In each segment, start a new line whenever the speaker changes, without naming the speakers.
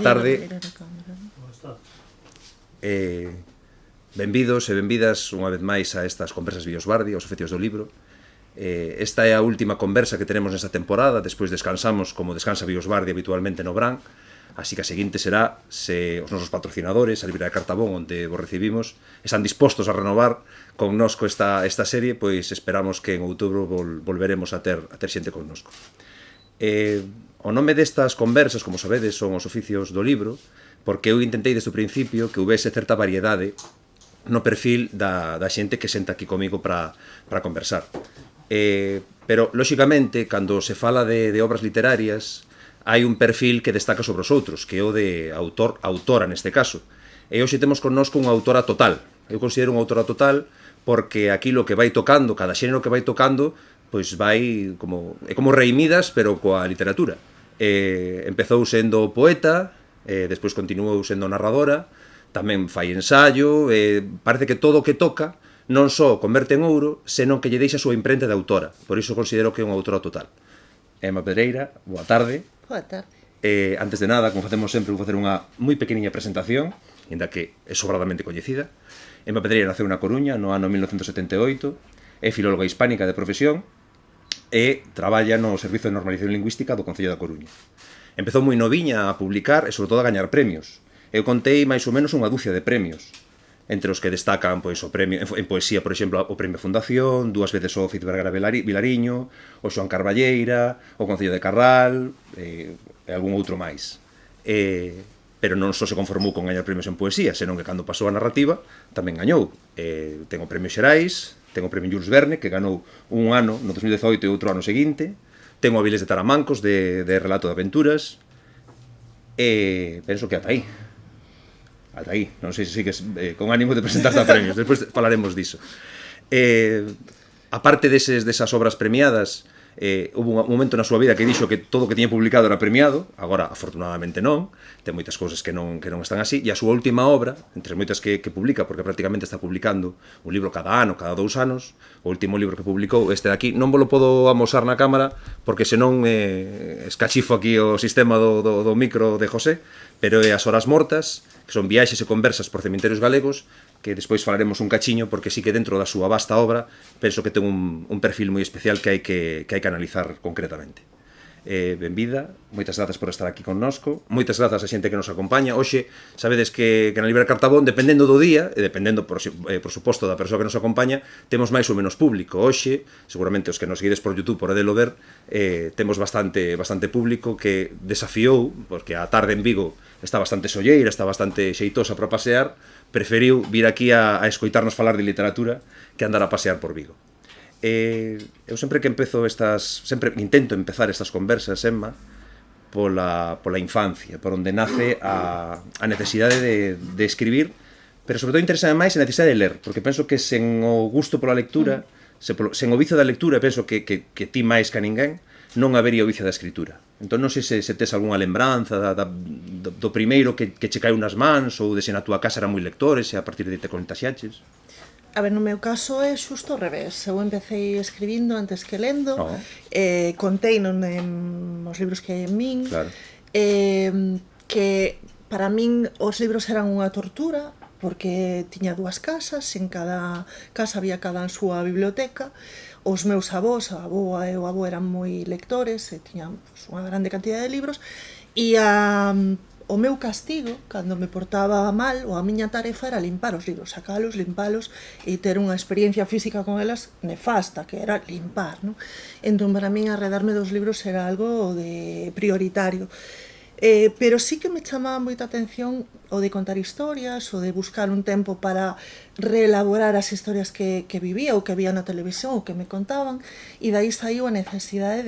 tarde. Benvidos e benvidas unha vez máis a estas conversas Biosbardi, aos oficios do libro. Esta é a última conversa que tenemos nesta temporada, despois descansamos como descansa Biosbardi habitualmente no Bran, así que a seguinte será se os nosos patrocinadores, a Librería Cartabón, onde vos recibimos, están dispostos a renovar connosco esta serie, pois esperamos que en outubro volveremos a ter xente connosco. O nome destas conversas, como sabedes, son os oficios do libro, porque eu intentei desde o principio que houvese certa variedade no perfil da xente que senta aquí comigo para conversar. Pero, lóxicamente, cando se fala de obras literarias, hai un perfil que destaca sobre os outros, que é o de autora neste caso. E hoxe temos connosco unha autora total. Eu considero unha autora total porque aquilo que vai tocando, cada xénero que vai tocando, pois vai é como Rei Midas, pero coa literatura. Empezou sendo poeta, despois continuou sendo narradora, tamén fai ensayo, parece que todo o que toca non só converte en ouro, senón que lle deixa a súa imprenta de autora. Por iso considero que é unha autora total. Emma Pedreira, boa tarde.
Boa tarde.
Antes de nada, como facemos sempre, vou facer unha moi pequeniña presentación, ainda que é sobradamente coñecida. Emma Pedreira naceu na Coruña no ano 1978, é filóloga hispánica de profesión e traballa no Servizo de Normalización Lingüística do Concello da Coruña. Empezou moi noviña a publicar e, sobre todo, a gañar premios. Eu contei máis ou menos unha dúcia de premios, entre os que destacan pois, o premio en poesía, por exemplo, o Premio Fundación, 2 veces o Fiz Vergara Vilariño, o Xoán Carballeira, o Concello de Carral e algún outro máis. Pero non só se conformou con gañar premios en poesía, senón que cando pasou a narrativa tamén gañou. Ten o Premio Xerais, ten o Premio Jules Verne, que ganou un ano no 2018 e outro ano seguinte, ten o Avilés de Taramancos de relato de aventuras, e penso que ata aí. Ata aí, non sei se sigues con ánimo de presentarte a premios, despois falaremos diso. A parte desas obras premiadas, houve un momento na súa vida que dixo que todo o que tiña publicado era premiado, agora afortunadamente non, ten moitas cousas que non están así, e a súa última obra, entre as moitas que publica, porque prácticamente está publicando un libro cada ano, cada 2 anos, o último libro que publicou, este de aquí, non vos lo podo amosar na cámara, porque senón escachifo aquí o sistema do micro de José, pero é As Horas Mortas, que son viaxes e conversas por cementerios galegos, que despois falaremos un cachiño, porque sí que dentro da súa vasta obra penso que ten un perfil moi especial que hai que analizar concretamente. Benvida, moitas grazas por estar aquí connosco, moitas grazas a xente que nos acompaña. Hoxe, sabedes que na Librería Cartabón, dependendo do día, e dependendo, por suposto, da persoa que nos acompaña, temos máis ou menos público. Hoxe, seguramente os que nos seguides por YouTube, por Edelo Ver, temos bastante público que desafiou, porque a tarde en Vigo está bastante solleira, está bastante xeitosa para pasear, preferiu vir aquí a escoitarnos falar de literatura que andar a pasear por Vigo. Eu sempre que sempre intento empezar estas conversas, Emma, pola infancia, por onde nace a necesidade de escribir, pero sobre todo interesa máis a necesidade de ler, porque penso que sen o gusto pola lectura, sen o vicio da lectura, penso que ti máis que a ninguén, non habería o vicio da escritura. Entón non sei se tes algunha lembranza do primeiro que che caeu nas mans, ou de se na túa casa eran moi lectores e a partir de te contaxiaches.
A ver, no meu caso é xusto ao revés. Eu empecé escribindo antes que lendo, contei nos libros que hai en min,
claro.
Que para min os libros eran unha tortura, porque tiña 2 casas, en cada casa había cada en súa biblioteca. Os meus avós, a avoa e o avó eran moi lectores e tiñan unha grande cantidad de libros, e o meu castigo, cando me portaba mal, ou a miña tarefa era limpar os libros, sacalos, limpalos e ter unha experiencia física con elas nefasta, que era limpar, non? Entón, para min, arredarme dos libros era algo prioritario. Pero sí que me chamaba moita atención o de contar historias, o de buscar un tempo para reelaborar as historias que vivía ou que vía na televisión ou que me contaban, e daí saiu a necesidade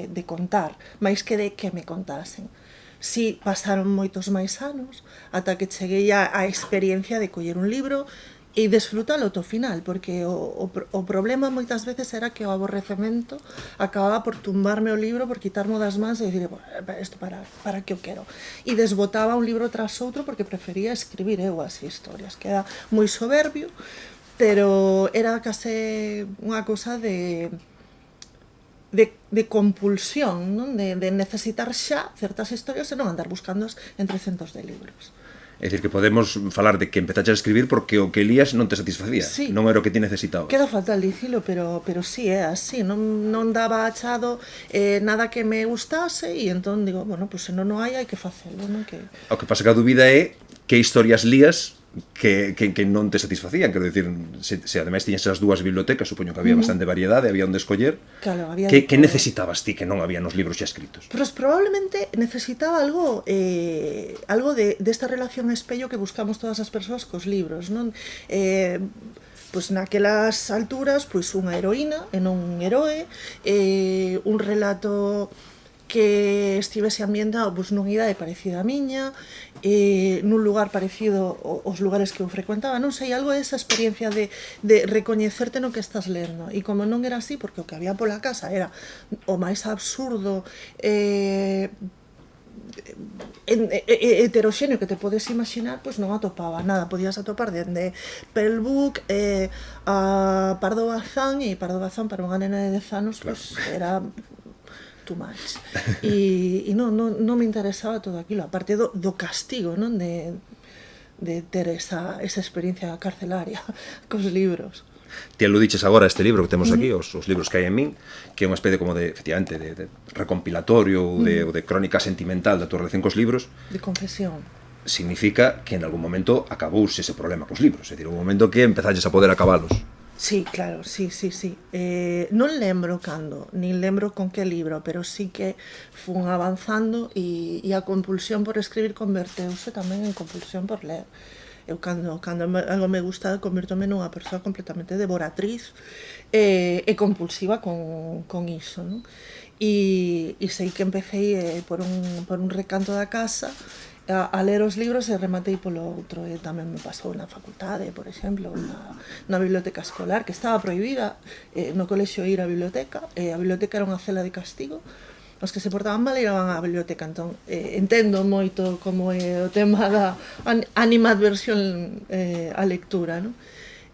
de contar, máis que de que me contasen. Si, pasaron moitos máis anos ata que cheguei á experiencia de coller un libro e desfrutalo ao final, porque o problema moitas veces era que o aborrecemento acababa por tumbarme o libro, por quitarmo das mans e dicir, isto para que o quero, e desbotaba un libro tras outro porque prefería escribir eu as historias, que era moi soberbio, pero era case unha cosa de de compulsión, non? De necesitar xa certas historias e non andar buscando entre centos de libros.
É dicir, que podemos falar de que empezaches a escribir porque o que lías non te satisfacía,
sí.
Non era o que ti necesitabas.
Queda fatal dicilo, pero sí, é así, non daba achado nada que me gustase e entón digo, bueno, pues se non hai que facelo, non?
O que pasa que a dúbida é que historias lías que non te satisfacían, quero dicir, se ademais tiñas as dúas bibliotecas, supoño que había bastante variedade, había onde escoller.
Claro, había
que necesitabas ti que non había nos libros xa escritos?
Pues probablemente necesitaba algo desta relación espello que buscamos todas as persoas cos libros, non? Pois naquelas alturas, pois unha heroína e non un heroe, un relato que estivese ambientado pois, nunha idade parecida a miña, nun lugar parecido aos lugares que eu frecuentaba, non sei, algo desa experiencia de recoñecerte no que estás lendo. E como non era así, porque o que había pola casa era o máis absurdo, heteroxéneo que te podes imaginar, pois non atopaba nada. Podías atopar dende Pelbook a Pardo Bazán, e Pardo Bazán para unha nena de 10 anos pois era too much. E non me interesaba todo aquilo, aparte do castigo, non? De ter esa experiencia carcelaria cos libros.
Ti aludiches agora a este libro que temos aquí, os libros que hai en min, que é unha especie como de, efectivamente, de recompilatorio ou de crónica sentimental da tua relación cos libros.
De confesión.
Significa que en algún momento acabouse ese problema cos libros, é dicir, un momento que empezalles a poder acabalos.
Sí, claro, sí. Non lembro cando, nin lembro con que libro, pero sí que fun avanzando e a compulsión por escribir converteuse tamén en compulsión por ler. Eu cando algo me gusta convirtome nunha persoa completamente devoratriz e compulsiva con iso, non? E sei que empecé por un recanto da casa a ler os libros e rematei polo outro. E tamén me pasou na facultade, por exemplo, na biblioteca escolar, que estaba prohibida no colexio ir á biblioteca, e a biblioteca era unha cela de castigo. Os que se portaban mal iraban á biblioteca. Entón, entendo moito como é o tema da animadversión á lectura, non?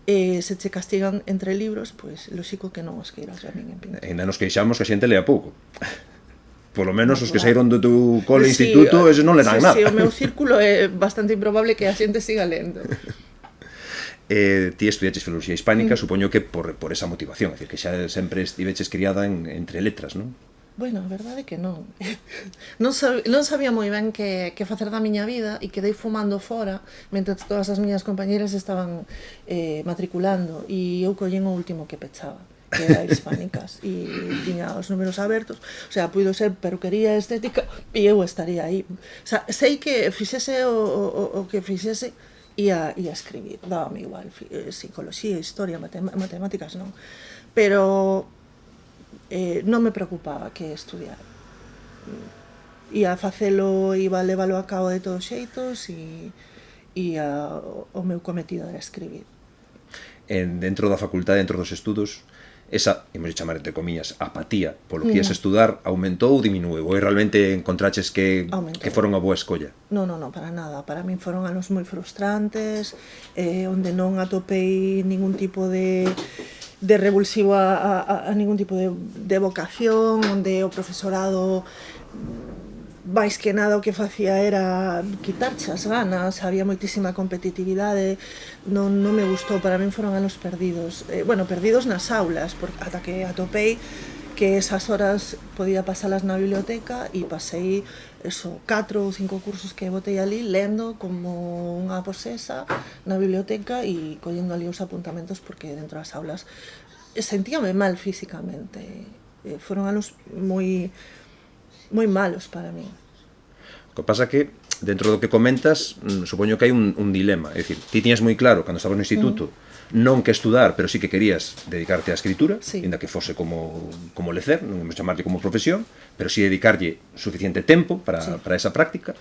Se che castigan entre libros, pois, lógico que non os queiras a min en pinto.
Ainda nos queixamos que a xente lea pouco. Polo menos os que saíron do teu cole instituto, eses non le dan nada.
Sí, o meu círculo é bastante improbable que a xente siga lendo.
Ti estudiaches filoloxía hispánica, supoño que por esa motivación, é dicir, que xa sempre estiveches criada entre letras, non?
Bueno, a verdade é que non. Non sabía moi ben que facer da miña vida e quedei fumando fora mentre todas as miñas compañeras estaban matriculando e eu collín o último que pechaba, que era hispánicas, e tiña os números abertos, o sea, puido ser peruquería estética e eu estaría aí. O sea, sei que fixese o que fixese ia escribir, dábame igual, psicología, historia, matemáticas non, pero non me preocupaba que estudiar. Ia facelo, iba a leválo a cabo de todos xeitos e o meu cometido era escribir.
Dentro da facultade, dentro dos estudos, esa, imos chamar entre comillas, apatía polo que ias estudar, aumentou ou diminueu? Ou realmente encontraches que foron unha boa escolla?
Non, para nada. Para min foron anos moi frustrantes, onde non atopei ningún tipo de revulsivo a ningún tipo de vocación, onde o profesorado máis que nada o que facía era quitarche as ganas, había moitísima competitividade, non me gustou, para min foron anos perdidos. Perdidos nas aulas, ata que atopei que esas horas podía pasalas na biblioteca e pasei 4 ou 5 cursos que botei ali lendo como unha posesa na biblioteca e collendo ali os apuntamentos porque dentro das aulas sentíame mal físicamente. Foron anos moi malos para mí.
O que pasa que, dentro do que comentas, supoño que hai un dilema. É dicir, ti tiñas moi claro, cando estabas no instituto, non que estudar, pero sí que querías dedicarte á escritura, ainda que fose como lecer, non vamos chamarte como profesión, pero sí dedicarlle suficiente tempo para esa práctica,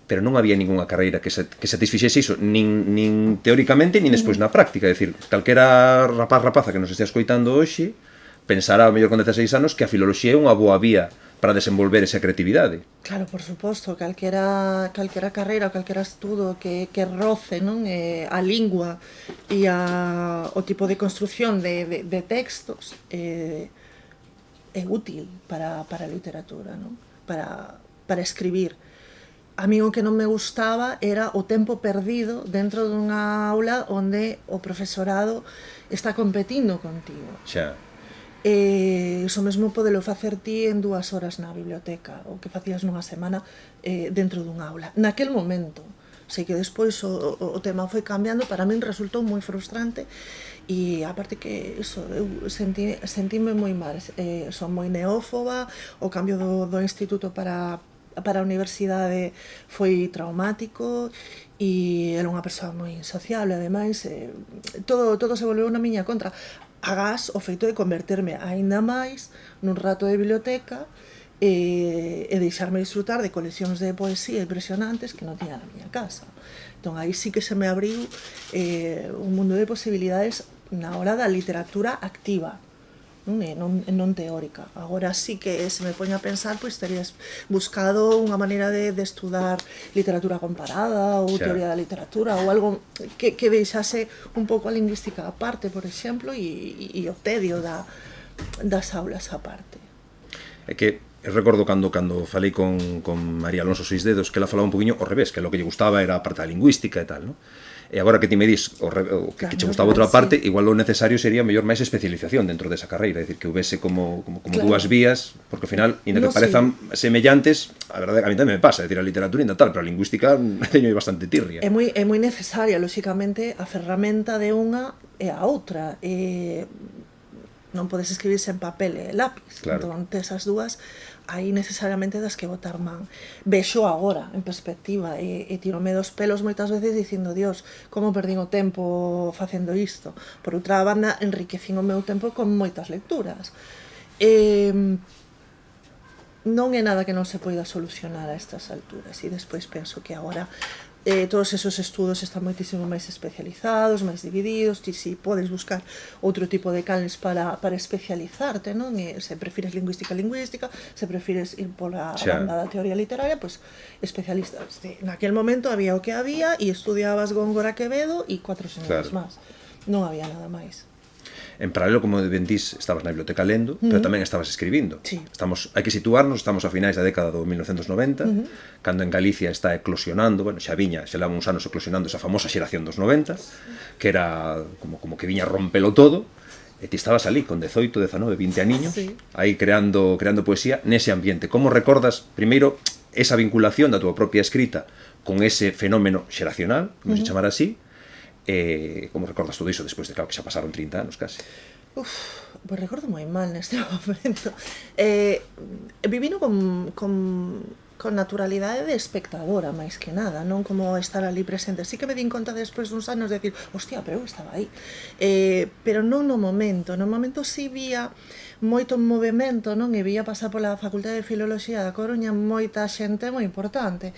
pero non había ninguna carreira que satisfixese iso, nin teóricamente, nin despois na práctica. É dicir, calquera rapaza que nos estea escoitando hoxe, pensará, ao mellor con 16 anos, que a filoloxía é unha boa vía para desenvolver esa creatividade.
Claro, por suposto, calquera carreira, calquera estudo que roce, non, a lingua e o tipo de construción de textos é útil para a literatura, non? Para escribir. A mí o que non me gustaba era o tempo perdido dentro dunha aula onde o profesorado está competindo contigo.
Xa.
Iso mesmo podelo facer ti en 2 horas na biblioteca, o que facías nunha semana dentro dunha aula. Naquel momento, sei que despois o tema foi cambiando, para min resultou moi frustrante, e aparte que iso, eu sentíme moi mal, son moi neófoba, o cambio do instituto para a universidade foi traumático, e era unha persoa moi insociable, ademais, todo se volveu na miña contra. Agás o feito de converterme aínda máis nun rato de biblioteca e deixarme disfrutar de coleccións de poesía impresionantes que non tiña na miña casa. Entón, aí sí que se me abriu un mundo de posibilidades na hora da literatura activa, non teórica. Agora sí que se me poña a pensar, pois terías buscado unha maneira de estudar literatura comparada ou teoría da literatura ou algo que deixase un pouco a lingüística aparte, por exemplo, e o tedio das aulas aparte.
É que eu recordo cando falei con María Alonso Seisdedos, que ela falaba un poquinho ao revés, que lo que lle gustaba era a parte da lingüística e tal, non? E agora que ti me dis que che gustaba outra parte, igual o necesario sería mellor máis especialización dentro desa carreira, é dicir, que houvese como dúas vías, porque ao final, inda que parezan semellantes, a verdade a mí tamén me pasa, é dicir, a literatura ainda tal, pero a lingüística teño bastante tirria.
É moi necesaria, lóxicamente, a ferramenta de unha e a outra. Non podes escribir sen papel e lápiz, entón tes as dúas, aí necesariamente das que botar man. Vexo agora, en perspectiva, e tirome dos pelos moitas veces dicindo, Dios, como perdín o tempo facendo isto. Por outra banda, enriquecín o meu tempo con moitas lecturas. Non é nada que non se poida solucionar a estas alturas, e despois penso que agora todos esos estudos están moitísimo máis especializados, máis divididos, ti si podes buscar outro tipo de canles para especializarte, non? E se prefires lingüística, se prefires ir pola banda da teoría literaria, pois especialistas. Naquel momento había o que había, e estudiabas Góngora, Quevedo e 4 señores máis. Non había nada máis.
En paralelo, como ben dís, estabas na biblioteca lendo, pero tamén estabas escribindo.
Sí.
Hai que situarnos, estamos a finais da década do 1990, cando en Galicia está eclosionando, bueno, xa leva uns anos eclosionando esa famosa xeración dos 90, que era como que viña a rompelo todo, e ti estabas ali con 18, 19, 20 aniños, aí creando poesía nese ambiente. Como recordas, primeiro, esa vinculación da túa propia escrita con ese fenómeno xeracional, vamos a chamar así, como recordas todo iso despois de, claro, que xa pasaron 30 anos casi?
Pois recordo moi mal neste momento. Vivino con naturalidade de espectadora, máis que nada, non como estar ali presente. Sí que me din conta despois duns anos de decir, hostia, pero eu estaba aí. Pero non no momento. No momento sí vía moito movimento, non? E vía pasar pola Facultade de Filoloxía da Coruña moita xente moi importante.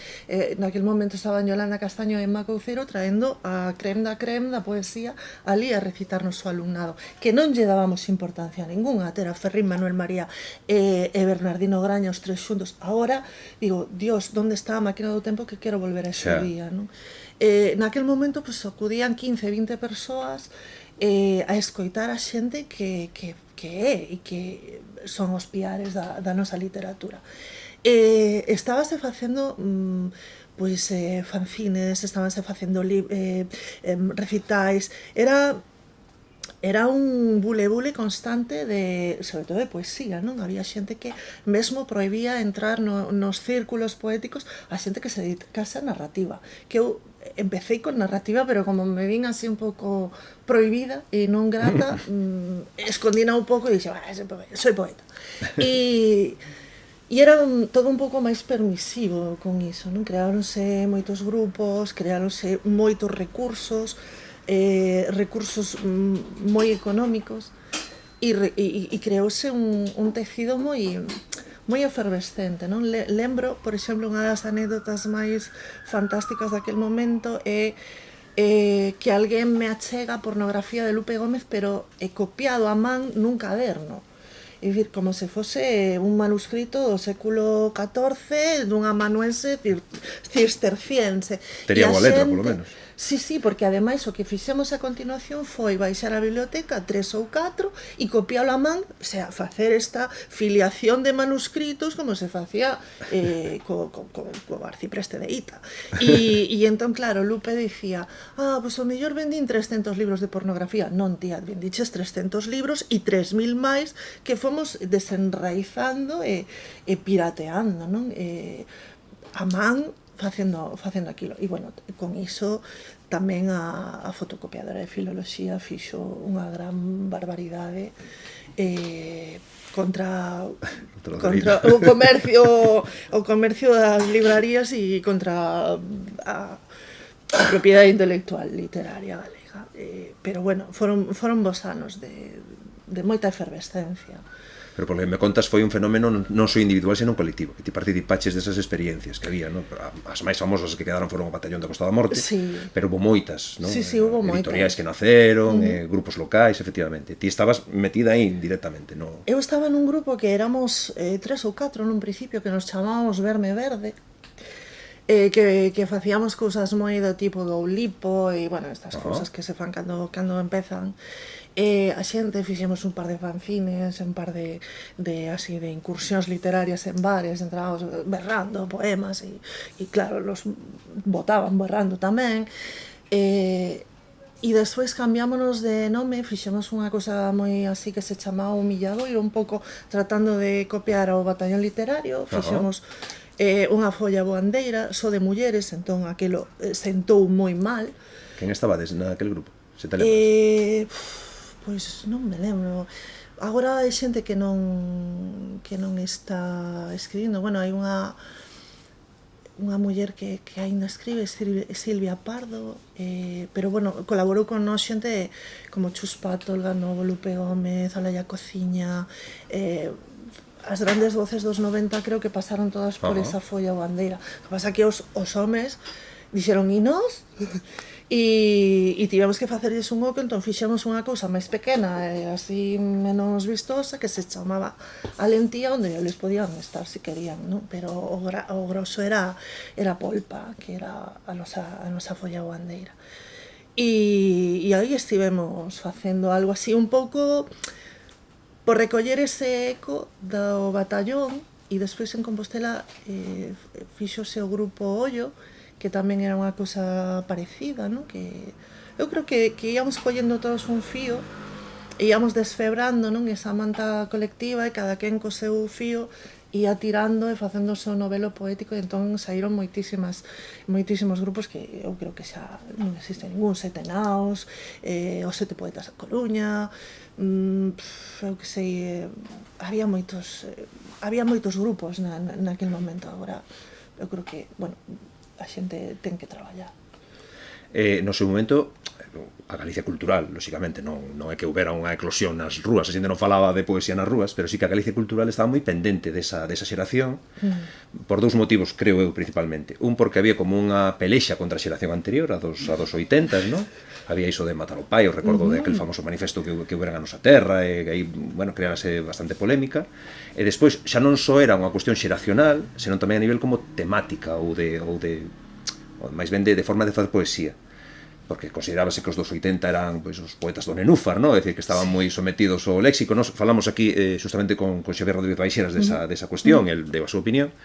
Naquel momento estaban Yolanda Castaño e Emma Couceiro traendo a creme da poesía ali a recitarnos o alumnado, que non lle dábamos importancia ninguna, ter a Ferrín, Manuel María e Bernardino Graña, os tres xuntos. Agora, digo, Dios, onde está a máquina do tempo que quero volver a ese día, non? Naquel momento, pues, acudían 15, 20 persoas a escoitar a xente que é e que son os piares da nosa literatura. Estábase facendo pois fanzines, estábanse facendo recitais, era un bule constante sobre todo de poesía, non? Había xente que mesmo prohibía entrar nos círculos poéticos a xente que se dedicase a narrativa, que eu empecé con narrativa, pero como me vin así un pouco prohibida e non grata, escondina un pouco e dixe, soy poeta. E era todo un pouco máis permisivo con iso, non? Creáronse moitos grupos, creáronse moitos recursos moi económicos, e creouse un tecido moi efervescente, non? Lembro, por exemplo, unha das anécdotas máis fantásticas daquel momento é que alguén me achega pornografía de Lupe Gómez, pero copiado a man nun caderno. É dicir, como se fose un manuscrito do século XIV dunha amanuense cisterciense.
Tería boa letra, polo menos.
Sí, sí, porque ademais o que fixemos a continuación foi baixar a biblioteca 3 ou 4 e copialo a man, o sea, facer esta filiación de manuscritos como se facía co arcipreste de Ita. E entón, claro, Lupe dicía, pois o mellor vendín 300 libros de pornografía. Non, tía, vendiches 300 libros e 3000 máis que fomos desenraizando e pirateando, non? A man facendo aquilo. E, bueno, con iso tamén a fotocopiadora de filoloxía fixo unha gran barbaridade contra o comercio das librarías e contra a propiedade intelectual literaria galega. Pero, bueno, foron bons anos de moita efervescencia.
Pero polo que me contas foi un fenómeno non só individual, senón colectivo, que ti participaches desas experiencias que había, non? As máis famosas que quedaron foron o Batallón da Costa da Morte,
sí.
Pero hubo moitas, non?
Sí, hubo moitas.
Editoriais que naceron, grupos locais, efectivamente. Ti estabas metida aí directamente, non?
Eu estaba nun grupo que éramos 3 ou 4 nun principio, que nos chamábamos Verme Verde, que facíamos cousas moi do tipo do Oulipo e, bueno, estas cousas que se fan cando empezan. A xente fixemos un par de fanzines, un par de así de incursións literarias en bares, entrábamos berrando poemas e claro, los botaban berrando tamén. E despois cambiámonos de nome, fixemos unha cousa moi así que se chamaba Humilladoiro, un pouco tratando de copiar o Batallón Literario. Fixemos unha folla boandeira, só de mulleres, entón aquilo sentou moi mal.
Quen estabades naquele grupo? Se te lembras?
Pois non me lembro. Agora hai xente que non está escribindo. Bueno, hai unha muller que aínda escribe, Silvia Pardo, pero, bueno, colaborou con nós xente como Chus Pato, Olga Novo, Lupe Gómez, Olaya Cociña, as grandes voces dos 90 creo que pasaron todas por esa folla bandeira. O que pasa que os homes dixeron, e nós? E tivemos que facerlles un oco, entón fixemos unha cousa máis pequena e así menos vistosa que se chamaba Alentía, onde eles podían estar se querían, non? Pero o grosso era Polpa, que era a nosa folla bandeira. E aí estivemos facendo algo así un pouco por recoller ese eco do batallón, e despois en Compostela fixose o grupo Ollo, que tamén era unha cousa parecida, non? Que eu creo que íamos collendo todos un fío e íamos desfebrando, non? Esa manta colectiva, e cada quen co seu fío ia tirando e facendo o seu novelo poético, e entón saíron moitísimos grupos que eu creo que xa non existe ningún, Sete Naos, os Sete Poetas da Coruña, eu que sei, había moitos grupos naquele momento. Agora eu creo que, bueno, a xente ten que traballar.
No seu momento, a Galicia cultural, lóxicamente, non é que houbera unha eclosión nas rúas, a xente non falaba de poesía nas rúas, pero sí que a Galicia cultural estaba moi pendente desa xeración, por dous motivos, creo eu, principalmente. Un, porque había como unha pelexa contra a xeración anterior, a dos 80s, non? Había iso de matar o pai, eu recordo de aquel famoso manifesto que houbera a nosa terra, e aí, bueno, creárase bastante polémica. E despois, xa non só era unha cuestión xeracional, senón tamén a nivel como temática, ou máis ben de forma de facer poesía, porque considerábase que os dos 80 eran, pois, os poetas do Nenúfar, non? É dicir, que estaban moi sometidos ao léxico. Nos falamos aquí justamente con Xavier Rodríguez Baixeras desa cuestión, el deu a súa opinión.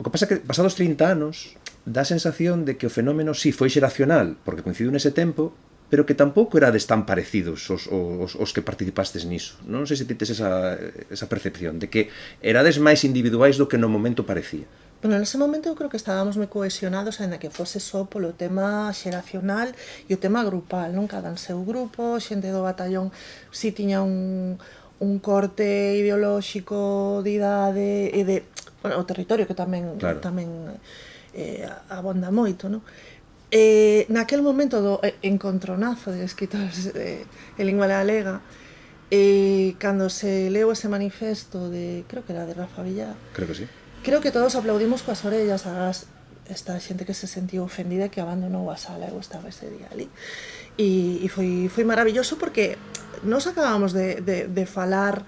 O que pasa é que, pasados 30 anos, dá a sensación de que o fenómeno sí foi xeracional, porque coincidiu nese tempo, pero que tampouco erades tan parecidos os que participastes niso. Non sei se tites esa percepción de que erades máis individuais do que no momento parecía.
Bueno, nese momento eu creo que estábamos moi cohesionados, ainda que fose só polo tema xeracional e o tema grupal, non? Cada en seu grupo, xente do batallón si tiña un corte ideolóxico de idade e de, bueno, o territorio que tamén abonda moito, non? Naquel momento do encontronazo de escritores en lingua galega, cando se leu ese manifesto creo que era de Rafa Villar,
creo que sí,
creo que todos aplaudimos coas orellas a esta xente que se sentiu ofendida e que abandonou a sala. Eu estaba ese día ali e foi maravilloso, porque nos acabamos de falar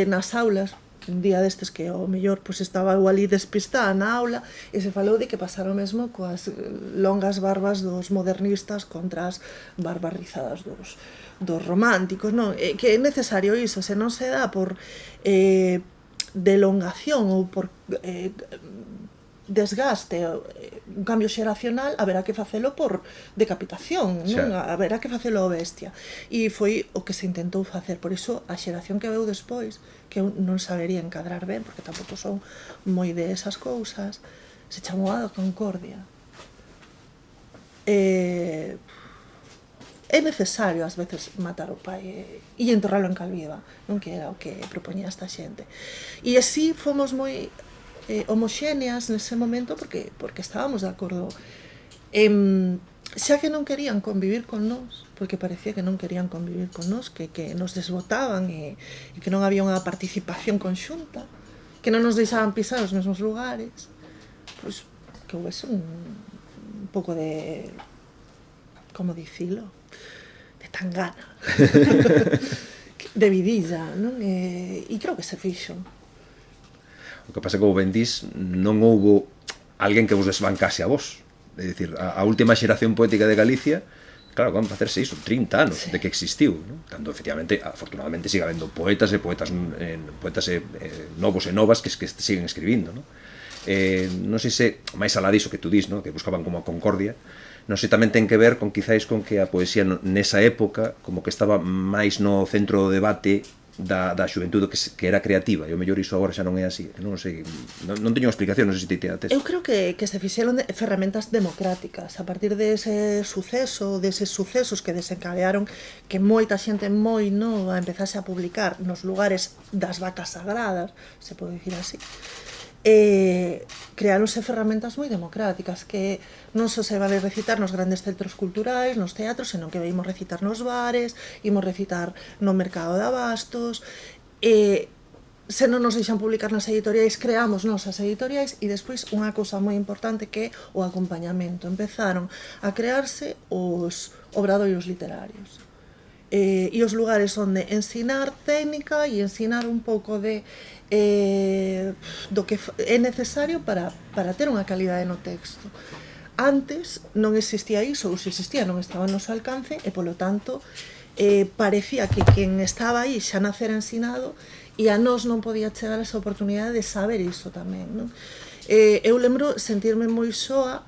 nas aulas un día destes que ao mellor pois, estaba eu ali despistada na aula e se falou de que pasara o mesmo coas longas barbas dos modernistas contra as barbas rizadas dos románticos, non? Que é necesario iso, se non se dá por delongación ou por desgaste, un cambio xeracional, haberá que facelo por decapitación, non? Haberá que facelo a bestia. E foi o que se intentou facer, por iso a xeración que veu despois, que eu non sabería encadrar ben, porque tampouco son moi de esas cousas, se chamou a Concordia. É necesario ás veces matar o pai e enterralo en Calviva, non, que era o que propoñía esta xente. E así fomos moi homoxéneas nese momento porque estábamos de acordo. Xa que non querían convivir con nós, porque parecía que non querían convivir con nós, que nos desbotaban e que non había unha participación conxunta, que non nos deixaban pisar os mesmos lugares, pois que houvese un pouco de, como dicilo, de tangana, de vidilla, non? E creo que se fixo.
O que pasa que, como ben dís, non houbo alguén que vos desbancase a vos. É dicir, a última xeración poética de Galicia, claro, van a facerse iso, 30 anos de que existiu, non? Cando, efectivamente, afortunadamente, siga habendo poetas novos e novas que siguen escribindo, non? Non sei se, máis alá diso que tú dís, non? Que buscaban como a concordia, non sei, tamén ten que ver con, quizáis, con que a poesía nesa época como que estaba máis no centro do debate da xuventude que era creativa, e o mellor iso agora xa non é así, non sei, non teño explicación, non sei se te ates.
Eu creo que se fixeron ferramentas democráticas a partir deses sucesos que desencadearon que moita xente moi nova empezase a publicar nos lugares das vacas sagradas, se pode dicir así. Creáronse ferramentas moi democráticas que non só se vale recitar nos grandes centros culturais, nos teatros, senón que veimos recitar nos bares, imos recitar no mercado de abastos, se non nos deixan publicar nas editoriais, creamos nosas editoriais, e despois unha cousa moi importante que é o acompañamento. Empezaron a crearse os obradoiros literarios e os lugares onde ensinar técnica e ensinar un pouco de do que é necesario para ter unha calidade no texto. Antes non existía iso, ou se existía non estaba ao noso alcance, e polo tanto parecía que quen estaba aí xa nacera ensinado e a nós non podía chegar esa oportunidade de saber iso tamén, non? Eu lembro sentirme moi soa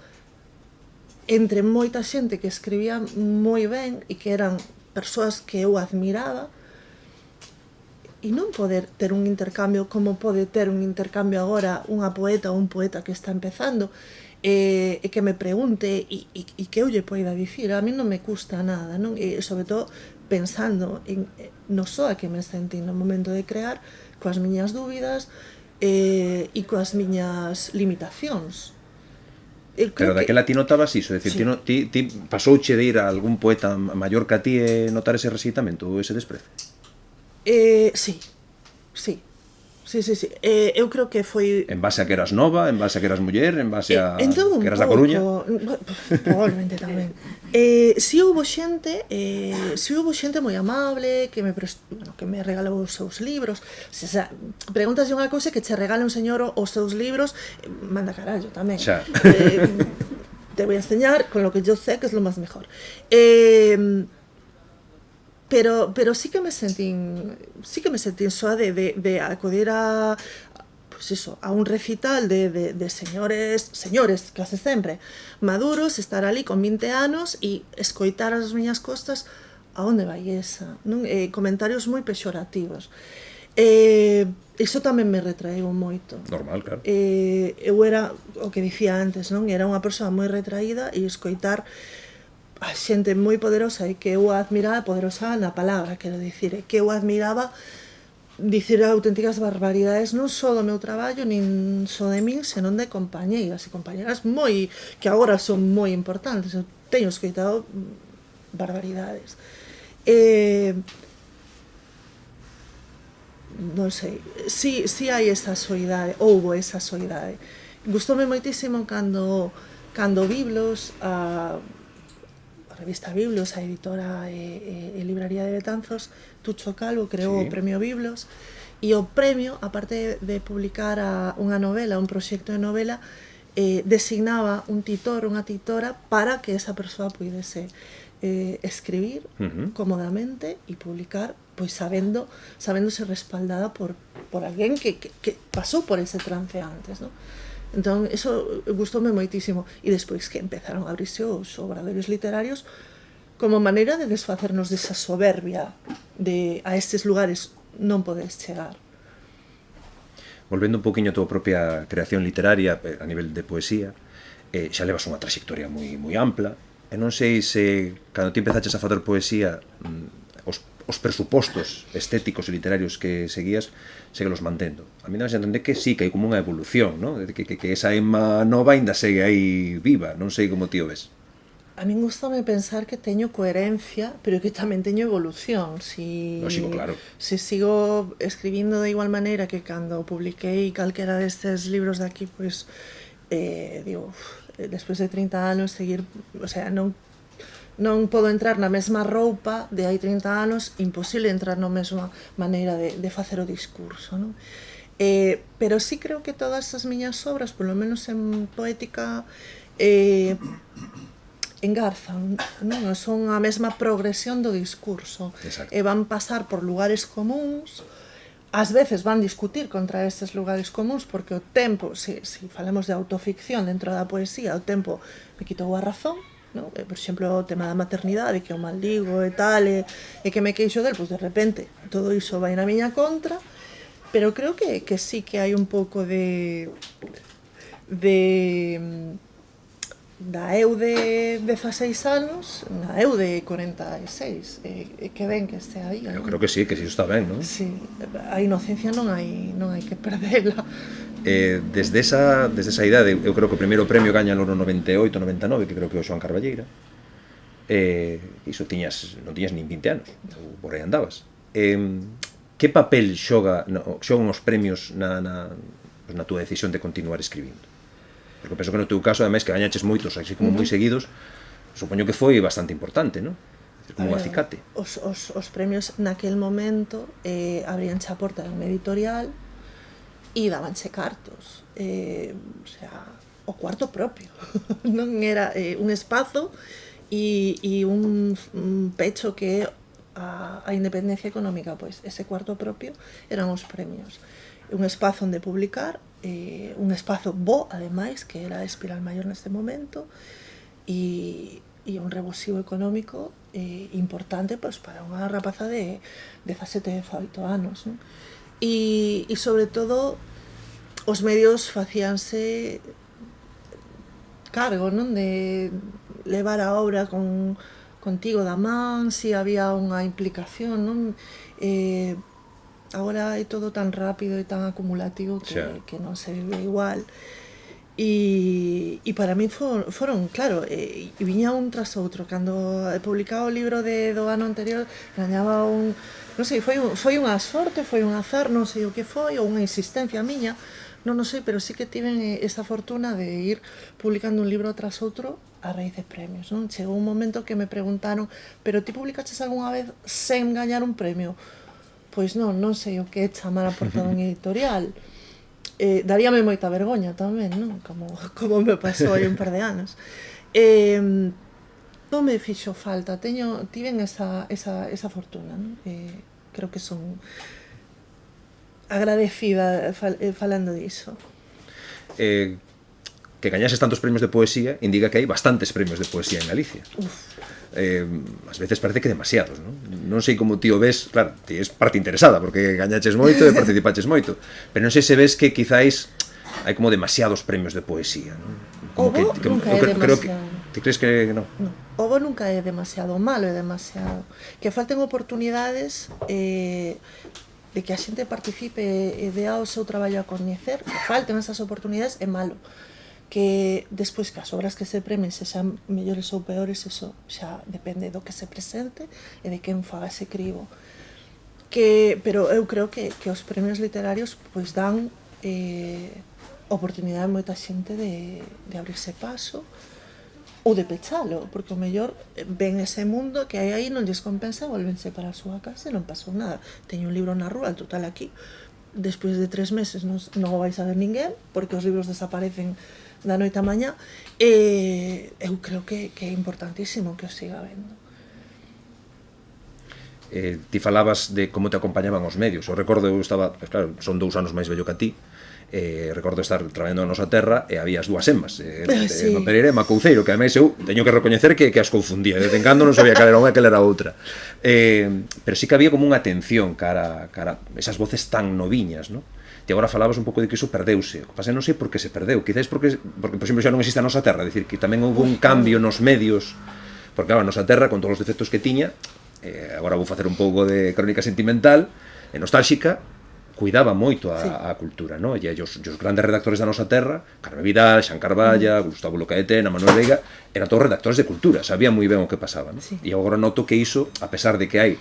entre moita xente que escribía moi ben e que eran persoas que eu admiraba, e non poder ter un intercambio como pode ter un intercambio agora unha poeta ou un poeta que está empezando, e que me pregunte e que eu lle poida dicir. A mí non me custa nada, non? E sobre todo pensando no soa que me sentí no momento de crear, coas miñas dúbidas e coas miñas limitacións.
Pero daquela ti notabas iso, é dicir, ti pasouche de ir a algún poeta maior que a ti e notar ese rexeitamento ou ese desprezo? Sí. Eu creo que foi... En base a que eras nova, en base a que eras muller, en base a que eras da Coruña?
Probablemente tamén. Si houbo xente moi amable, que me regalou os seus libros. Preguntas unha cousa que che regale un señor os seus libros, manda carallo tamén. Xa. Te voy a enseñar con lo que yo sé que es lo más mejor. Pero sí que me sentín soa de acudir a, pues eso, a un recital de señores case sempre maduros, estar ali con 20 anos e escoitar as miñas costas a onde vai esa, non? Comentarios moi pexorativos. Iso tamén me retraeu moito.
Normal, claro.
Eu era, o que dicía antes, non? Era unha persoa moi retraída e escoitar a xente moi poderosa e que eu admiraba, poderosa na palabra, quero dicir, que eu admiraba dicir auténticas barbaridades non só do meu traballo, nin só de min, senón de compañeiras e compañeras moi, que agora son moi importantes. Eu teño escoitado barbaridades. Non sei, si hai esa soidade, houbo esa soidade. Gustoume moitísimo cando Biblos, a revista Biblos, a editora e libraría de Betanzos, Tucho Calvo creou o premio Biblos, E o premio, aparte de publicar unha novela, un proxecto de novela, designaba un titor, unha titora, para que esa persoa pudese escribir cómodamente e publicar, pois sabéndose respaldada por alguén que pasou por ese trance antes, non? Entón, eso gustoume moitísimo. E despois que empezaron a abrirse os obradoiros literarios como maneira de desfacernos desa soberbia de a estes lugares non podes chegar.
Volvendo un poquinho a túa propia creación literaria a nivel de poesía, xa levas unha trayectoria moi ampla, e non sei se cando ti empezaches a facer poesía os presupostos estéticos e literarios que seguías seguelos mantendo. A mí non se entende que sí, que hai como unha evolución, ¿no? Que esa Emma nova ainda segue aí viva, non sei como ti o ves.
A min gustame pensar que teño coherencia, pero que tamén teño evolución.
Lógico, claro.
Se sigo escribindo de igual maneira que cando publiquei calquera destes libros de aquí, pois, digo, despois de 30 anos seguir, o sea, non podo entrar na mesma roupa de hai 30 anos, imposible entrar na mesma maneira de facer o discurso, non? Pero sí creo que todas as miñas obras, polo menos en poética, engarzan, non? Son a mesma progresión do discurso.
Exacto.
E van pasar por lugares comuns, ás veces van discutir contra estes lugares comuns, porque o tempo, se falamos de autoficción dentro da poesía, o tempo me quitou a razón, non? Por exemplo, o tema da maternidade, que o maldigo e tal, e que me queixo del, pois de repente todo iso vai na miña contra, pero creo que sí que hai un pouco da eu de 16 anos na eu de 46, que ben que este aí.
Eu creo que sí está ben, non?
Sí, a inocencia non hai que perdela.
Desde esa idade, eu creo que o primeiro premio gaña no 98-99, que creo que o Xoán Carballeira. Iso non tiñas nin 20 anos, por aí andabas. Que papel xogan os premios na túa decisión de continuar escribindo? Porque penso que no teu caso, ademais, que gañaches moitos, así como moi seguidos, supoño que foi bastante importante, non? Como un acicate.
Os premios naquel momento abríanche a porta dun editorial e dabanche cartos. O sea, o cuarto propio. Non era un espazo e un pecho que a independencia económica, pois ese cuarto propio eran os premios. Un espazo onde publicar, un espazo bo, ademais, que era a Espiral Maior neste momento, e un revulsivo económico importante, pois, para unha rapaza de 17-18 anos, non? E sobre todo os medios facíanse cargo, non, de levar a obra contigo da man, si había unha implicación, non? Agora é todo tan rápido e tan acumulativo que non se vive igual. E para mí foron, claro, e viña un tras outro. Cando publicaba o libro do ano anterior, gañaba un... Non sei, foi unha sorte, foi un azar, non sei o que foi, ou unha insistencia miña, non sei, pero sí que tiven esa fortuna de ir publicando un libro tras outro a raíz de premios, non? Chegou un momento que me preguntaron, pero ti publicaches algunha vez sen gañar un premio? Pois non sei o que é chamar a porta dun editorial. Daríame moita vergoña tamén, non? Como me pasou hai un par de anos. Non me fixo falta, tiven esa fortuna, non? Creo que son agradecida falando diso.
Que gañases tantos premios de poesía indica que hai bastantes premios de poesía en Galicia. Ás veces parece que demasiados, non? Non sei como ti o ves, claro, ti és parte interesada porque gañaches moito e participaches moito, pero non sei se ves que quizáis hai como demasiados premios de poesía, non?
O bo nunca é demasiado.
Ti crees que non?
Non, o bo nunca é demasiado, o malo é demasiado. Que falten oportunidades de que a xente participe e dea o seu traballo a coñecer, que falten esas oportunidades é malo. Que despois que as obras que se premen se xan mellores ou peores, eso xa depende do que se presente e de quen faga ese cribo. Pero eu creo que os premios literarios pois dan oportunidade a moita xente de abrirse paso ou de pechalo, porque o mellor ven ese mundo que hai aí, non lles compensa, volvense para a súa casa e non pasou nada. Teño un libro na rúa, total aquí, despois de 3 meses non o vais a ver ninguén, porque os libros desaparecen da noite a mañá, e eu creo que é importantísimo que os siga vendo.
Ti falabas de como te acompañaban os medios. Eu recordo, eu estaba, claro, son 2 anos máis vello que a ti, recordo estar traballando na nosa terra e había as dúas emas,
Sí.
Mapereira e Macouceiro, que ademais eu teño que recoñecer que as confundía, de vez en cando non sabía cal era unha e cal era outra, pero sí que había como unha atención cara esas voces tan noviñas, ¿no? E agora falabas un pouco de que iso perdeuse. O que pasa non sei por que se perdeu, quizás porque por exemplo xa non existe a nosa terra, decir que tamén houve un cambio nos medios, porque claro, a nosa terra con todos os defectos que tiña, agora vou facer un pouco de crónica sentimental e nostálxica, cuidaba moito a cultura, no? E os grandes redactores da nosa terra, Carme Vidal, Xan Carballa, Gustavo Lucaetena, Manuel Veiga, eran todos redactores de cultura, sabían moi ben o que pasaba, no?
Sí.
E agora noto que iso, a pesar de que hai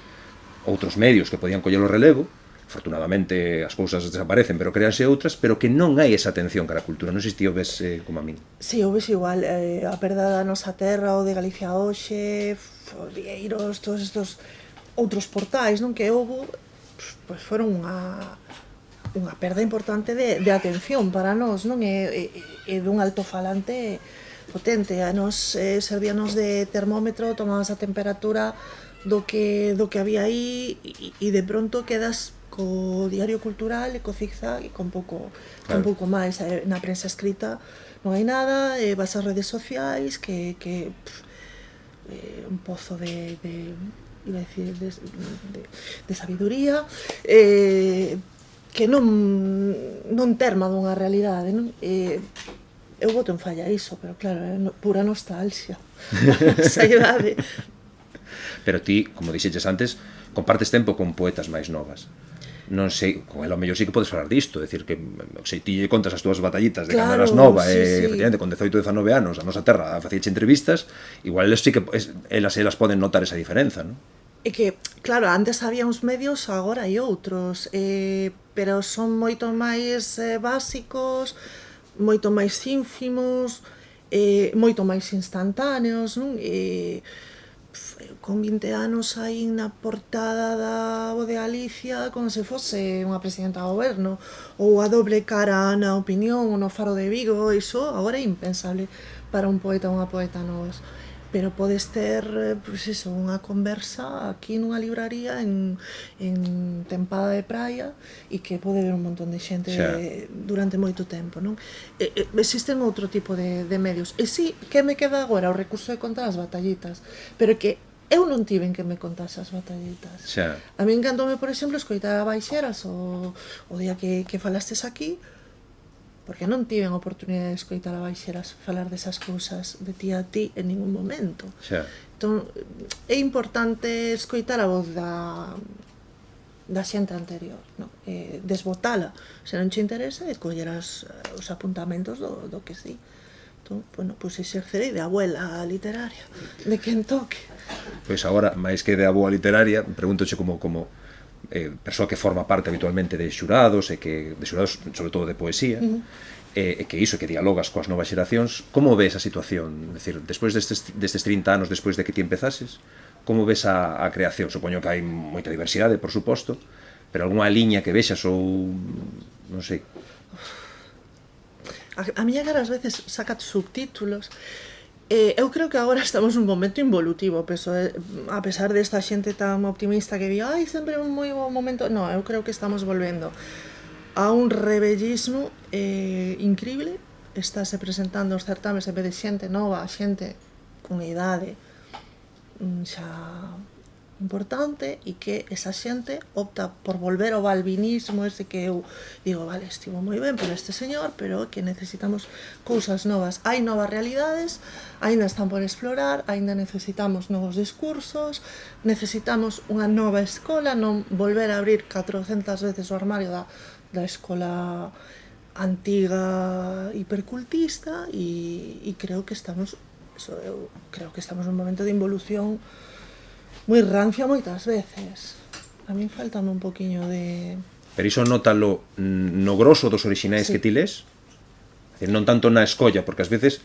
outros medios que podían coller o relevo, afortunadamente as cousas desaparecen, pero créanse outras, pero que non hai esa atención cara a cultura. Non sei se ti o ves como a min.
Si, o ves igual, a perda da nosa terra, o de Galicia Hoxe, os Vieiros, todos estos outros portais, non, que houve, pois foron unha perda importante de atención para nós, non, e dun altofalante potente. A nós servíanos de termómetro, tomabas a temperatura do que había aí e de pronto quedas co diario cultural e co zigzag e con pouco máis. Na prensa escrita non hai nada, vas ás redes sociais que un pozo de iba a decir de sabiduría, que non terma dunha realidade, non? Eu boto en falla iso, pero claro, é pura nostalgia esa idade.
Pero ti, como dixeches antes, compartes tempo con poetas máis novas. Non sei, con ela ao mellor sí que podes falar disto, decir que sei, ti contas as túas batallitas de cando eras nova,
sí.
efectivamente, con 18 19 anos, a nosa terra facíache entrevistas, igual sí que elas poden notar esa diferenza, non?
É que, claro, antes había uns medios, agora hai outros, pero son moito máis básicos, moito máis ínfimos, moito máis instantáneos, non? Con 20 anos aí na portada da Voz de Galicia como se fose unha presidenta do goberno, ou a doble cara na Opinión ou no Faro de Vigo, iso agora é impensable para un poeta ou unha poeta novos. Pero podes ter, pois iso, unha conversa aquí nunha libraría en tempada de praia e que pode ver un montón de xente durante moito tempo, non? Existen outro tipo de medios. E si, que me queda agora? O recurso de contar as batallitas. Pero que eu non tiven que me contase as batallitas. A mí encantoume, por exemplo, escoitar a Baixeras o día que falastes aquí, porque non tiven oportunidade de escoitar a Baixeras falar desas cousas de ti a ti en ningún momento. Entón, é importante escoitar a voz da xente anterior, non? Desbotala, se non che interesa, e coller os apuntamentos do que sí. Entón, bueno, pois exercerei de abuela literaria, de quen toque.
Pois agora, máis que de aboa literaria, pregúntoche como persoa que forma parte habitualmente de xurados, sobre todo de poesía, e que iso, que dialogas coas novas xeracións, como ves a situación? É dicir, despois destes 30 anos despois de que ti empezases, como ves a creación? Supoño que hai moita diversidade, por suposto, pero algunha liña que vexas ou non sei.
A miña cara ás veces saca subtítulos. Eu creo que agora estamos nun momento involutivo, a pesar desta xente tan optimista que diga sempre un moi bo momento. No, eu creo que estamos volvendo a un rebellismo increíble. Estáse presentando os certames en vez de xente nova, xente con idade xa importante, e que esa xente opta por volver ao balvinismo ese que eu digo, vale, estivo moi ben por este señor, pero que necesitamos cousas novas. Hai novas realidades, aínda están por explorar, aínda necesitamos novos discursos, necesitamos unha nova escola, non volver a abrir 400 veces o armario da escola antiga hipercultista, e creo que estamos nun momento de involución moi rancia moitas veces. A min faltame un poquinho de...
Pero iso nótalo no grosso dos orixinais que ti les? Non tanto na escolla, porque ás veces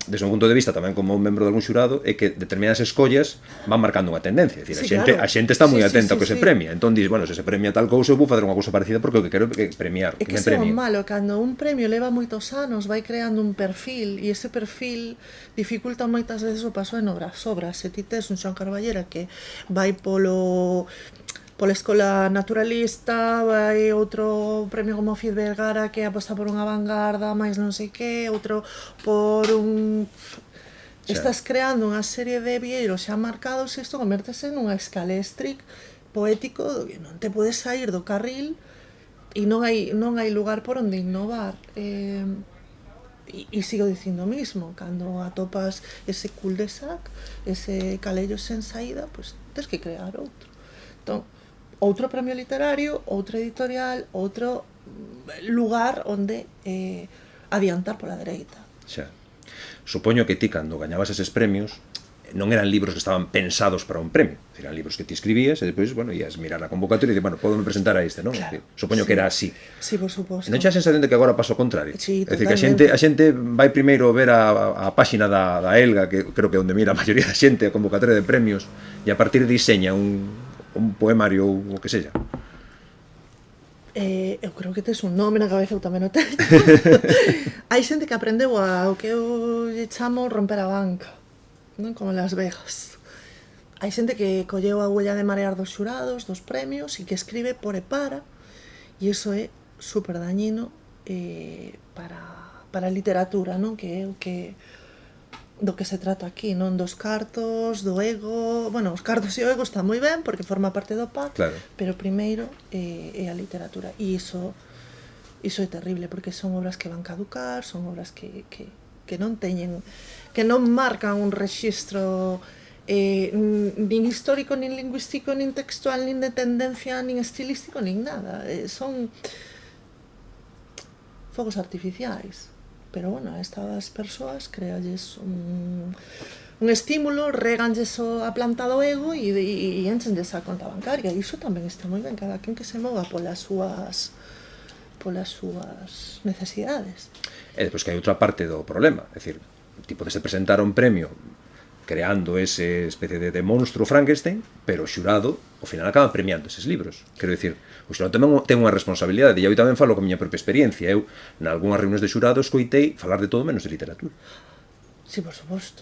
desde un punto de vista tamén como un membro de algún xurado, é que determinadas escollas van marcando unha tendencia. É dicir, a xente está moi atenta ao que se premia. Entón dis, bueno, se se premia tal cousa, eu vou facer unha cousa parecida porque o que quero é premiar.
É que iso é malo, cando un premio leva moitos anos, vai creando un perfil, e ese perfil dificulta moitas veces o paso en obras. Se ti tes un Xoán Carballera que vai pola escola naturalista, vai outro premio como Fiz Vergara que aposta por unha vanguarda, máis non sei que, outro por un... Estás creando unha serie de vieiros xa marcados e isto convértese nunha escalextric poético que non te podes sair do carril e non hai lugar por onde innovar. E sigo dicindo o mismo, cando atopas ese cul-de-sac, ese calello sen saída, pois tens que crear outro. Entón, outro premio literario, outra editorial, outro lugar onde adiantar pola dereita.
Xa. Supoño que ti, cando gañabas eses premios, non eran libros que estaban pensados para un premio. Eran libros que ti escribías e depois, bueno, ias mirar a convocatoria e dices, bueno, podome presentar a este, non?
Claro,
Supoño que era así.
Sí, por suposto.
E non xa a sensación de que agora pasa o contrario?
Sí,
é dicir, que a xente vai primeiro ver a páxina da Elga, que creo que é onde mira a maioría da xente, a convocatoria de premios, e a partir diseña un poemario ou o que sella.
Eu creo que tes un nome na cabeza, eu tamén o teño. Hai xente que aprendeu o que eu chamo romper a banca, non? Como Las Vegas. Hai xente que colleu a huella de marear dos xurados, dos premios, e que escribe por e para, e iso é super dañino para a literatura, non? Que é o que do que se trata aquí, non? Dos cartos, do ego... Bueno, os cartos e o ego está moi ben porque forma parte do pack,
claro.
Pero primeiro é a literatura. E iso é terrible porque son obras que van caducar, son obras que non teñen, que non marcan un rexistro nin histórico, nin lingüístico, nin textual, nin de tendencia, nin estilístico, nin nada. Son fogos artificiais. Pero, bueno, a estas persoas crealles un estímulo, reganlles a planta do ego e enchenlles a conta bancaria. E iso tamén está moi ben, cada quen que se mova polas súas necesidades.
E depois que hai outra parte do problema, é dicir, ti podes presentar un premio creando ese especie de monstro Frankenstein, pero o xurado, ao final, acaba premiando eses libros. Quero dicir, o xurado tamén ten unha responsabilidade, e eu tamén falo con a miña propia experiencia. Eu, nalgúnas reunións de xurado, escoitei falar de todo menos de literatura.
Sí, por suposto.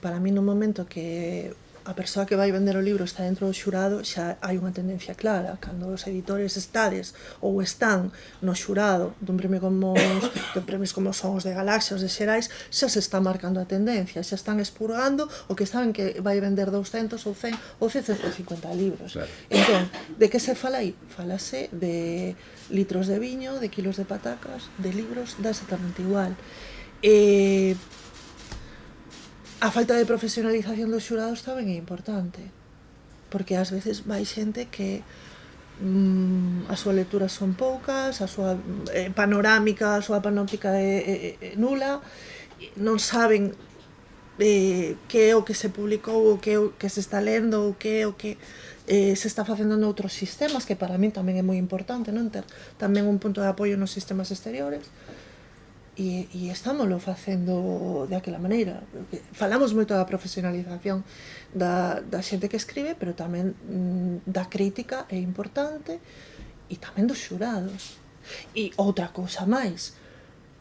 Para mí, no momento que a persoa que vai vender o libro está dentro do xurado, xa hai unha tendencia clara. Cando os editores están no xurado dun premio como de premios como son os de Galaxia, os de Xerais, xa se está marcando a tendencia, xa están expurgando o que saben que vai vender 200 ou 100 ou 150 libros.
Claro.
Entón, de que se fala aí? Falase de litros de viño, de kilos de patacas, de libros, dá exactamente igual. A falta de profesionalización dos xurados tamén é importante, porque ás veces vai xente que a súa lectura son poucas, a súa panorámica, a súa panóptica é nula, non saben que é o que se publicou, o que é o que se está lendo, o que é o que se está facendo noutros sistemas, que para min tamén é moi importante, non? Ter tamén un punto de apoio nos sistemas exteriores. E estámoslo facendo de aquela maneira. Falamos moito da profesionalización da xente que escribe, pero tamén da crítica é importante, e tamén dos xurados. E outra cousa máis,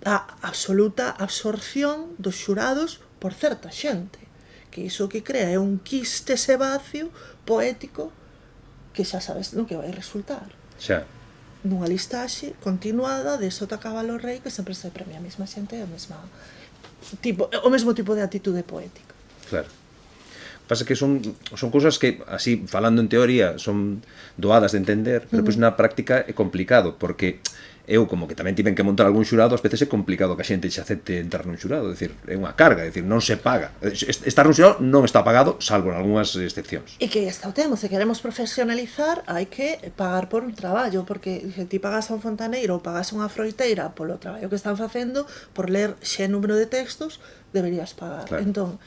a absoluta absorción dos xurados por certa xente, que iso que crea é un quiste sebáceo poético que xa sabes no que vai resultar.
Xa.
Nunha listaxe continuada de Sota Cabalo Rei, que sempre se premia a mesma xente e o mesmo tipo de atitude poética.
Claro. Pasa que son cousas que, así, falando en teoría, son doadas de entender, pero pois na práctica é complicado, porque eu, como que tamén tiven que montar algún xurado, ás veces é complicado que a xente se acepte entrar nun xurado, é dicir, é unha carga, é dicir, non se paga. Estar nun xurado non está pagado, salvo en algunhas excepcións.
E que está o tema, se queremos profesionalizar, hai que pagar por un traballo, porque se ti pagas a un fontaneiro ou pagas a unha froiteira polo traballo que están facendo, por ler xe número de textos, deberías pagar.
Claro.
Entón,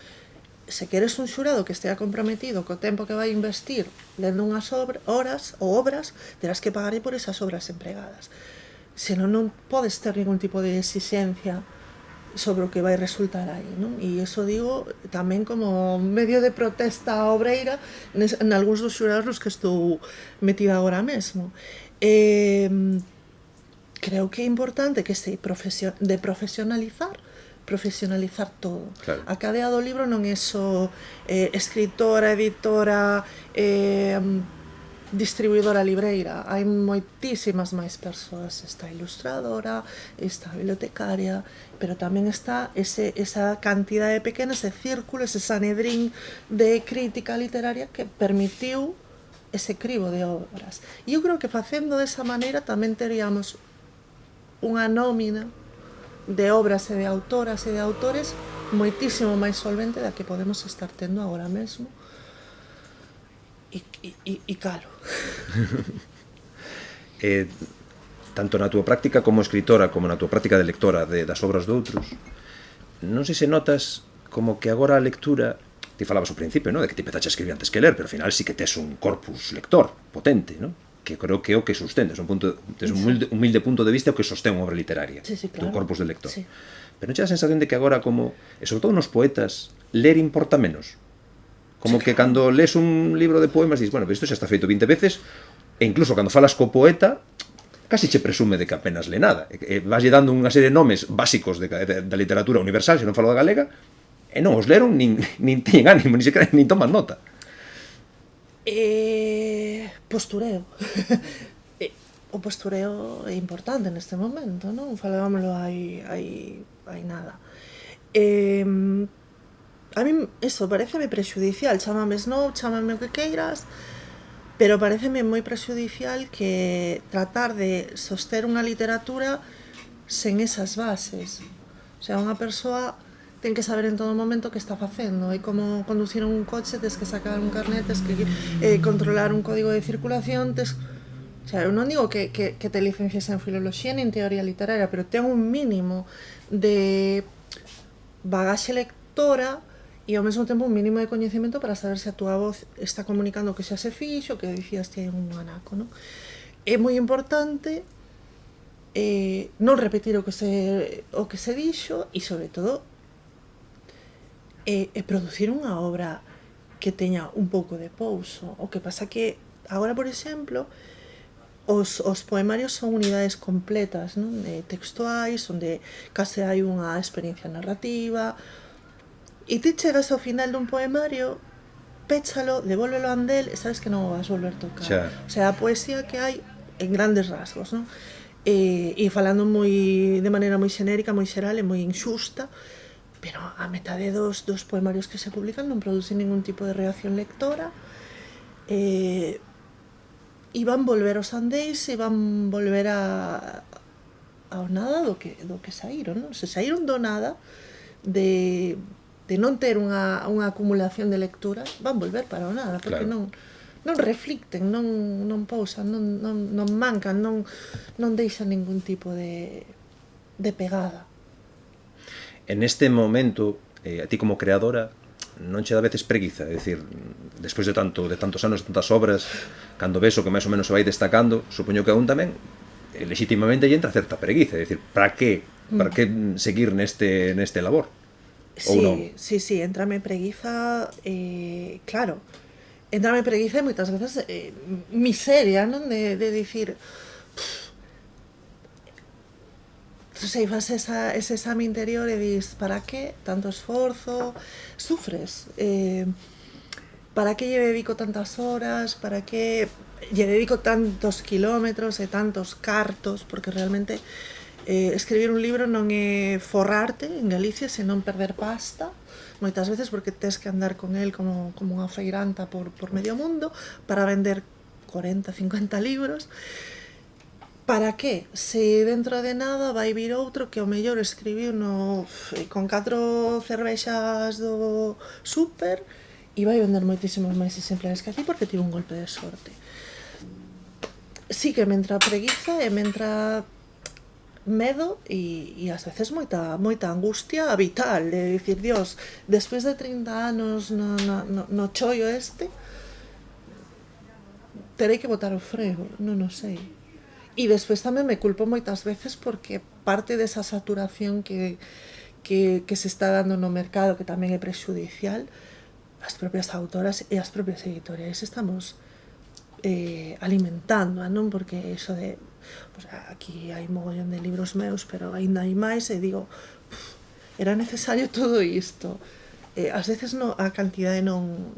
se queres un xurado que estea comprometido co tempo que vai investir lendo unhas horas ou obras, terás que pagar por esas obras empregadas. Senón non podes ter ningún tipo de exixencia sobre o que vai resultar aí, non? E iso digo tamén como medio de protesta obreira en algúns dos xurados nos que estou metida agora mesmo. Creo que é importante que se profesionalizar todo.
Claro.
A cadea do libro non é só escritora, editora, distribuidora libreira. Hai moitísimas máis persoas. Está a ilustradora, está a bibliotecaria, pero tamén está esa cantidade pequena, ese círculo, ese sanedrín de crítica literaria que permitiu ese cribo de obras. E eu creo que facendo desa maneira tamén teríamos unha nómina de obras e de autoras e de autores moitísimo máis solvente da que podemos estar tendo agora mesmo. E calo.
Tanto na túa práctica como escritora como na túa práctica de lectora das obras doutros, non sei se notas como que agora a lectura, ti falabas ao principio, no? De que ti empezaste a escribir antes que ler, pero ao final sí que tes un corpus lector potente, no? Que creo que é o que sustenta, un humilde punto de vista o que sostén unha obra literaria,
sí, claro.
un corpus de lector.
Sí.
Pero non che dá a sensación de que agora como, e sobre todo nos poetas, ler importa menos? Como que cando lees un libro de poemas dices, bueno, isto xa está feito 20 veces, e incluso cando falas co poeta casi che presume de que apenas le nada, vaslle dando unha serie de nomes básicos da literatura universal, se non falo da galega, e non os leron, nin teñen ánimo, nin toman nota.
Postureo. O postureo é importante neste momento, non? Falábamoslo hai nada. A mí, eso, pareceme prexudicial, chámame Snow, chámame o que queiras, pero pareceme moi prexudicial que tratar de soster unha literatura sen esas bases. O sea, unha persoa ten que saber en todo momento que está facendo. É como conducir un coche, tes que sacar un carnet, tes que controlar un código de circulación, tes... O sea, eu non digo que te licencies en filoloxía nin teoría literaria, pero ten un mínimo de bagaxe lectora e ao mesmo tempo un mínimo de coñecemento para saber se a túa voz está comunicando o que xa se fixo, que dicías ti en un anaco, non? É moi importante non repetir o que se dixo e, sobre todo, producir unha obra que teña un pouco de pouso. O que pasa que agora, por exemplo, os poemarios son unidades completas, non? Textuais, onde case hai unha experiencia narrativa. E ti chegas ao final dun poemario, péchalo, devólvelo a andel e sabes que non o vas volver a tocar.
Xa.
O sea, a poesía que hai en grandes rasgos, non? E falando de maneira moi xenérica, moi xeral e moi inxusta, pero a metade dos poemarios que se publican non producen ningún tipo de reacción lectora, e van volver aos andéis e van volver ao nada do que saíron, non? Se saíron do nada de non ter unha acumulación de lecturas, van volver para o nada, porque claro, non reflicten, non pousan, non mancan, non deixan ningún tipo de pegada.
En este momento, a ti como creadora, non che dá veces preguiza? É dicir, despois de tantos anos, de tantas obras, cando ves o que máis ou menos se vai destacando, supoño que aún tamén, legítimamente, lle entra certa preguiza. É dicir, para que seguir neste labor?
Sí, entrame preguiza, claro, entrame preguiza e moitas veces miseria, non? De dicir, sei, faz ese exame interior e dis, para que tanto esforzo, sufres, para que lle dedico tantas horas, para que lle dedico tantos kilómetros e tantos cartos, porque realmente escribir un libro non é forrarte en Galicia, senón perder pasta, moitas veces porque tes que andar con el como unha feiranta por medio mundo para vender 40, 50 libros. Para que? Se dentro de nada vai vir outro que ao mellor escribiu con 4 cervexas do súper e vai vender moitísimos máis exemplares que a ti porque tivo un golpe de sorte. Sí que me entra preguiza e me entra medo e ás veces moita angustia vital de dicir, Dios, despois de 30 anos no chollo terei que botar o freo, non o sei. E despois tamén me culpo moitas veces porque parte desa saturación que que se está dando no mercado, que tamén é prexudicial, as propias autoras e as propias editoriais estamos alimentando, non? Porque iso de pues, aquí hai mogollón de libros meus, pero aínda hai máis, e digo, era necesario todo isto. Ás veces a cantidade non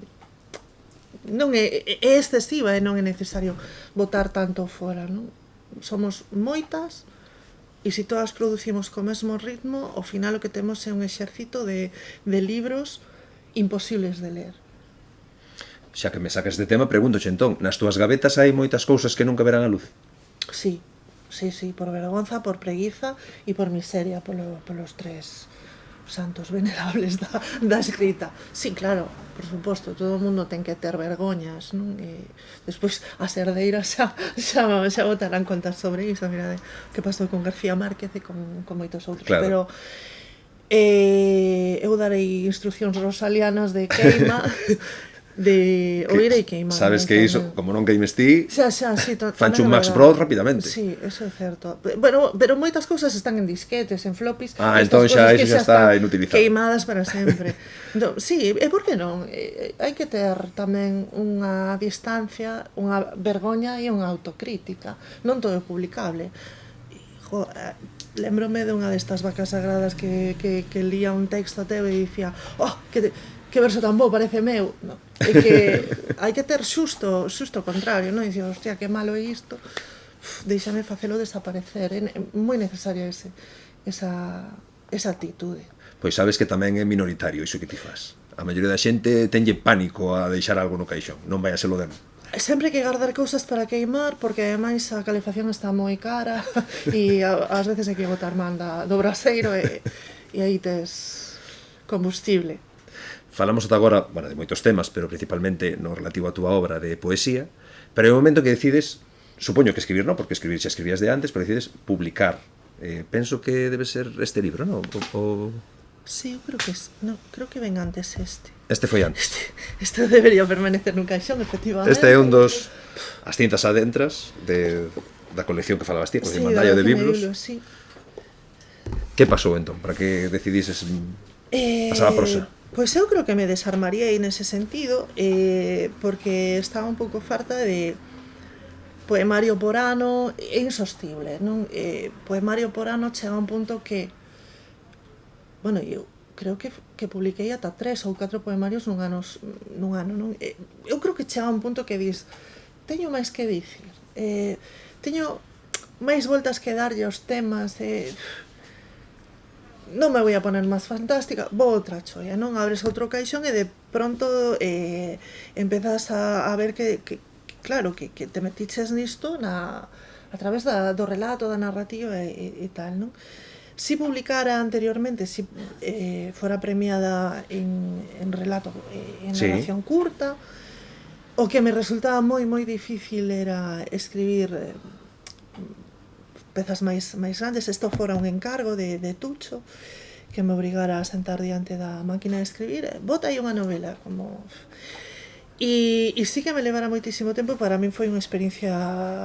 é excesiva e non é necesario botar tanto fora, non? Somos moitas, e se todas producimos co mesmo ritmo, ao final o que temos é un exército de libros imposibles de ler.
Xa que me sacas de tema, pregúntoche entón, nas túas gavetas hai moitas cousas que nunca verán a luz?
Sí, por vergonza, por preguiza e por miseria, polos tres santos venerables da escrita. Sí, claro, por suposto, todo o mundo ten que ter vergoñas, non? E despois as herdeiras xa botarán contas sobre iso, mira, que pasou con García Márquez e con moitos outros,
claro.
Pero eu darei instruccións rosalianas de queima de oír e queimar.
Sabes que iso, como non queimes ti,
sí,
fancho un Max Brod rapidamente.
Sí, eso é certo. Bueno, pero moitas cousas están en disquetes, en floppies.
Entón xa está inutilizado.
Queimadas para sempre. No, sí, e por que non? Hai que ter tamén unha distancia, unha vergoña e unha autocrítica. Non todo é publicable. Lembrome de unha destas vacas sagradas que lía un texto teu e dicía, que verso tan bo, parece meu. No, é que hai que ter xusto o contrario, non? E dicir, hostia, que malo é isto, deixame facelo desaparecer. É moi necesaria esa actitude.
Pois sabes que tamén é minoritario iso que ti fas. A maioría da xente tenlle pánico a deixar algo no caixón, non vai a ser o demo.
Sempre hai que guardar cousas para queimar, porque ademais a calefacción está moi cara e ás veces hai que botar man do braseiro e aí tes combustible.
Falamos ata agora, de moitos temas, pero principalmente no relativo a túa obra de poesía, pero hai un momento que decides, supoño que escribir non, porque escribir xa escribías de antes, pero decides publicar. Penso que debe ser este libro, non?
Sí, eu creo que ven antes este.
Este foi antes.
Este debería permanecer nun caixón, efectivamente.
Este é un dos as cintas adentras da colección que falabas ti, con
sí,
Mandallo de Biblos.
Sí.
Que pasou entón, para que decidises pasar a prosa?
Pois eu creo que me desarmaría nese sentido, porque estaba un pouco farta de poemario por ano, é insostible, non? Poemario por ano chega a un punto que, bueno, eu creo que publiquei ata 3 ou 4 poemarios nun ano, non? Eu creo que chega a un punto que dis, teño máis que dicir, teño máis voltas que darlle aos temas, non me voy a poner máis fantástica, vou outra choia, non? Abres outro caixón e de pronto empezas a ver que claro, que te metiches nisto a través do relato, da narrativa e tal, non? Si publicara anteriormente, si fora premiada en relato, en narración curta, o que me resultaba moi difícil era escribir pezas máis grandes. Isto fora un encargo de Tucho, que me obrigara a sentar diante da máquina de escribir, bota aí unha novela, como... E sí que me levara moitísimo tempo, para min foi unha experiencia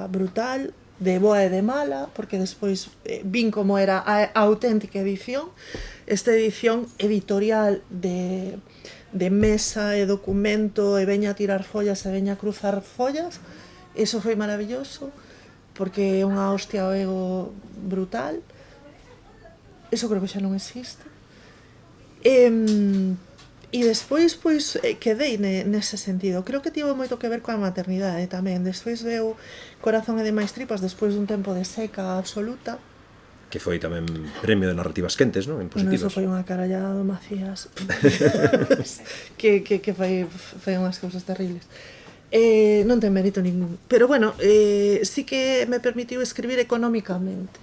brutal, de boa e de mala, porque despois vin como era a auténtica edición, esta edición editorial de mesa e documento, e veña a tirar follas e veña a cruzar follas, eso foi maravilloso, porque é unha hostia ao ego brutal. Eso creo que xa non existe. E despois, pois, quedei nese sentido. Creo que tivo moito que ver coa maternidade tamén. Despois veu Corazón e demais tripas, despois dun tempo de seca absoluta.
Que foi tamén premio de narrativas quentes, non? En positivas.
Bueno, eso foi unha carallada do Macías. que foi unhas cousas terribles. Non ten mérito ningún, pero bueno, sí que me permitiu escribir económicamente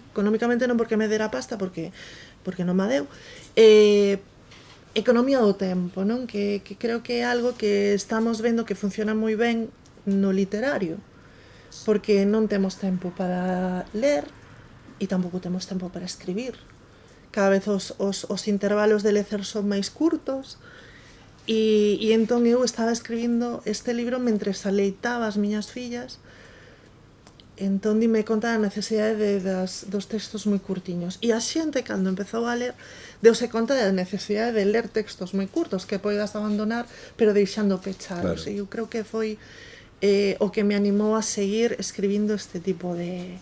non porque me dera pasta, porque non me deu, economía do tempo, non? Que creo que é algo que estamos vendo que funciona moi ben no literario, porque non temos tempo para ler e tampouco temos tempo para escribir. Cada vez os intervalos de lecer son máis curtos. E entón eu estaba escribindo este libro mentre aleitaba as miñas fillas Entón, dime conta da necesidade dos textos moi curtiños. E a xente, cando empezou a ler, deuse conta da necesidade de ler textos moi curtos que poidas abandonar, pero deixando pechados.
Claro.
E eu creo que foi o que me animou a seguir escribindo este tipo de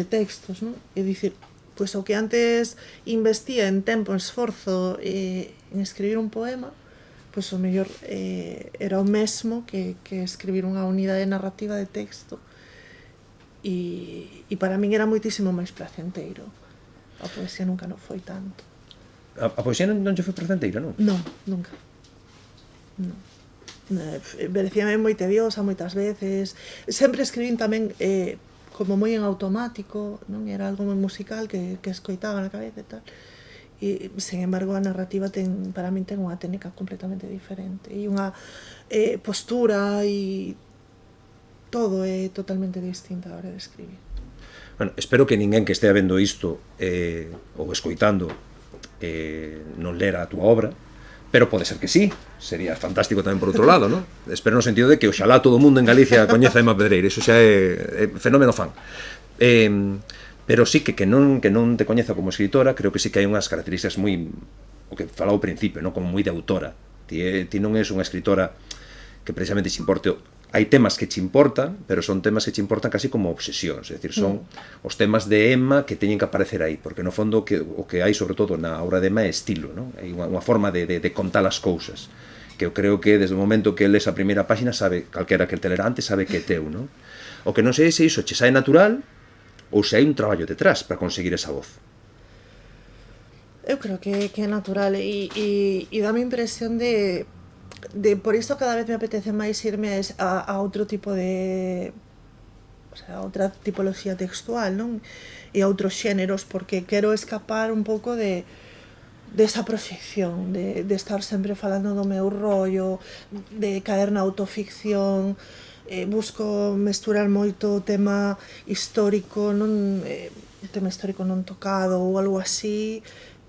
textos, non? É dicir, pois o que antes investía en tempo, en esforzo, en escribir un poema, pois o mellor era o mesmo que escribir unha unidade narrativa de texto, e para min era moitísimo máis placenteiro. A poesía nunca non foi tanto.
A poesía non che foi placenteira, non?
Non, nunca. Non. Parecíame moi tediosa moitas veces. Sempre escribín tamén como moi en automático, non? Era algo moi musical que escoitaba na cabeza e tal. E, sen embargo, a narrativa para min ten unha técnica completamente diferente e unha postura e todo é totalmente distinta a hora de escribir.
Bueno, espero que ninguén que estea vendo isto ou escoitando non lera a túa obra, pero pode ser que sí, sería fantástico tamén por outro lado, non? Espero no sentido de que oxalá todo o mundo en Galicia coñeza a Emma Pedreira, iso xa é fenómeno fan. Pero sí que non te coñeza como escritora, creo que sí que hai unhas características moi, o que falaba ao principio, non? Como moi de autora. Ti non és unha escritora que precisamente te importe. Hai temas que te importan, pero son temas que te importan casi como obsesións, é dicir, son os temas de Emma que teñen que aparecer aí, porque no fondo o que hai sobre todo na obra de Emma é estilo, non? Hai unha forma de contar as cousas, que eu creo que desde o momento que lees a primeira páxina sabe, calquera que te lera antes sabe que é teu, non? O que non sei se iso che sae natural ou se hai un traballo detrás para conseguir esa voz.
Eu creo que é natural e dame impresión de por isto cada vez me apetece máis irme a outro tipo de, o sea, a outra tipoloxía textual, non? E a outros xéneros, porque quero escapar un pouco desa proxección, de estar sempre falando do meu rollo, de caer na autoficción. Busco mesturar moito o tema histórico, non tema histórico non tocado ou algo así,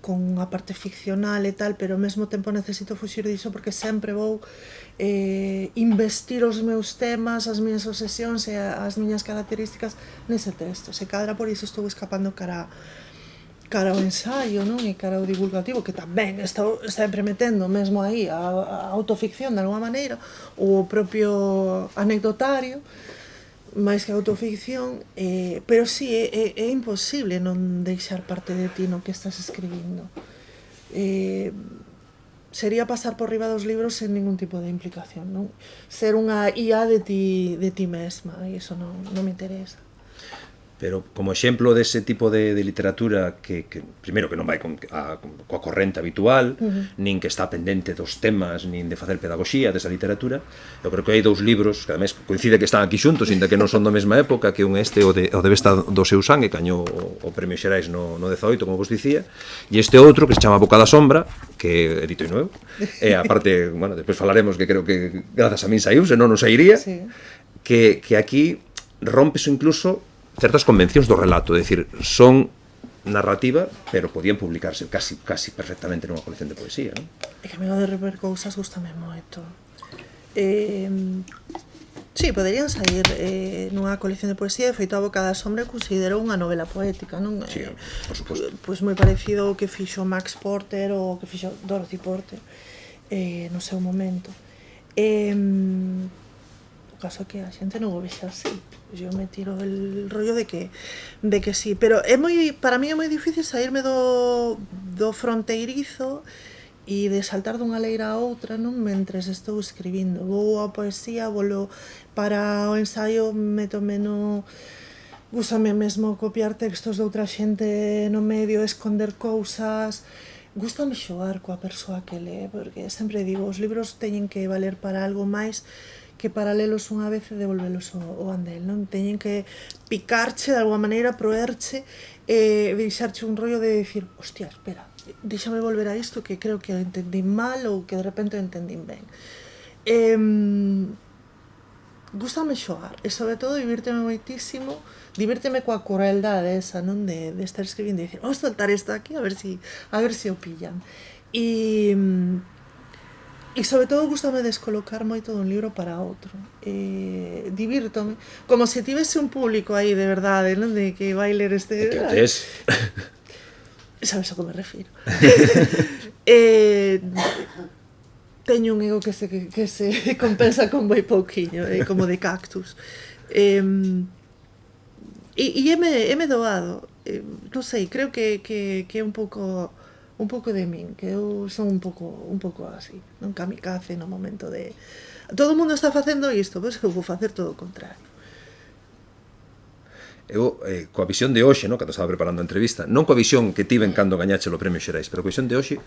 con a parte ficcional e tal, pero ao mesmo tempo necesito fuxir diso porque sempre vou investir os meus temas, as miñas obsesións e as miñas características nese texto. Se cadra por iso estou escapando cara ao ensaio, non? E cara ao divulgativo, que tamén estou sempre metendo mesmo aí a autoficción de alguma maneira, ou o propio anecdotario, máis que a autoficción, pero sí, é imposible non deixar parte de ti no que estás escribindo. Sería pasar por riba dos libros sen ningún tipo de implicación, non? Ser unha IA de ti mesma, e iso non me interesa.
Pero como exemplo dese tipo de literatura que primeiro que non vai coa corrente habitual, nin que está pendente dos temas, nin de facer pedagogía desa literatura, eu creo que hai dous libros que ademais coincide que están aquí xuntos, ainda que non son da mesma época, que un o de Besta do seu sangue, cañou o Premio Xerais no 18, como vos dicía, e este outro que se chama Boca da Sombra, que edito nuevo, e aparte, bueno, despois falaremos que creo que grazas a min saiu, se non sairía,
sí.
que aquí rompes incluso certas convencións do relato, é dicir, son narrativa, pero podían publicarse casi perfectamente nunha colección de poesía, non?
É que a mí o de rever cousas gustame moito. Sí, poderían sair nunha colección de poesía, de feito a Boca da Sombra considero unha novela poética, non?
Sí, por suposto.
Pois moi parecido ao que fixo Max Porter ou que fixo Dorothy Porter no seu momento. O caso que a xente non o vexa así. Eu me tiro el rollo de que sí, pero para mí é moi difícil saírme do fronteirizo e de saltar dunha leira a outra, non? Mentres estou escribindo. Vou a poesía, volo para o ensaio, métome no... Gústame mesmo copiar textos de outra xente no medio, esconder cousas. Gústame xogar coa persoa que lee, porque sempre digo, os libros teñen que valer para algo máis que para lelos unha vez e devolvelos ao andel, non? Teñen que picarche de alguma maneira, proerche e deixarche un rollo de decir, hostia, espera, déxame volver a isto que creo que o entendín mal ou que de repente o entendín ben. Gústame xogar e sobre todo divírteme moitísimo, divírteme coa crueldade esa, non? De estar escribindo e dicir, vamos soltar isto aquí a ver si o pillan. E sobre todo gustame descolocar moito dun libro para outro. Divírtome, como se tivese un público aí de verdade, non? De que vai ler este...
Que o tes.
Sabes a que me refiro. eh, teño un ego que se compensa con moi pouquiño, como de cactus. E me doado. Non sei, creo que é un pouco de min, que eu son un pouco así, non kamikaze no momento de todo o mundo está facendo isto, pois eu vou facer todo o contrario.
Eu, coa visión de hoxe, no, cando estaba preparando a entrevista, non coa visión que tiven cando gañache o premio Xerais, pero coa visión de hoxe,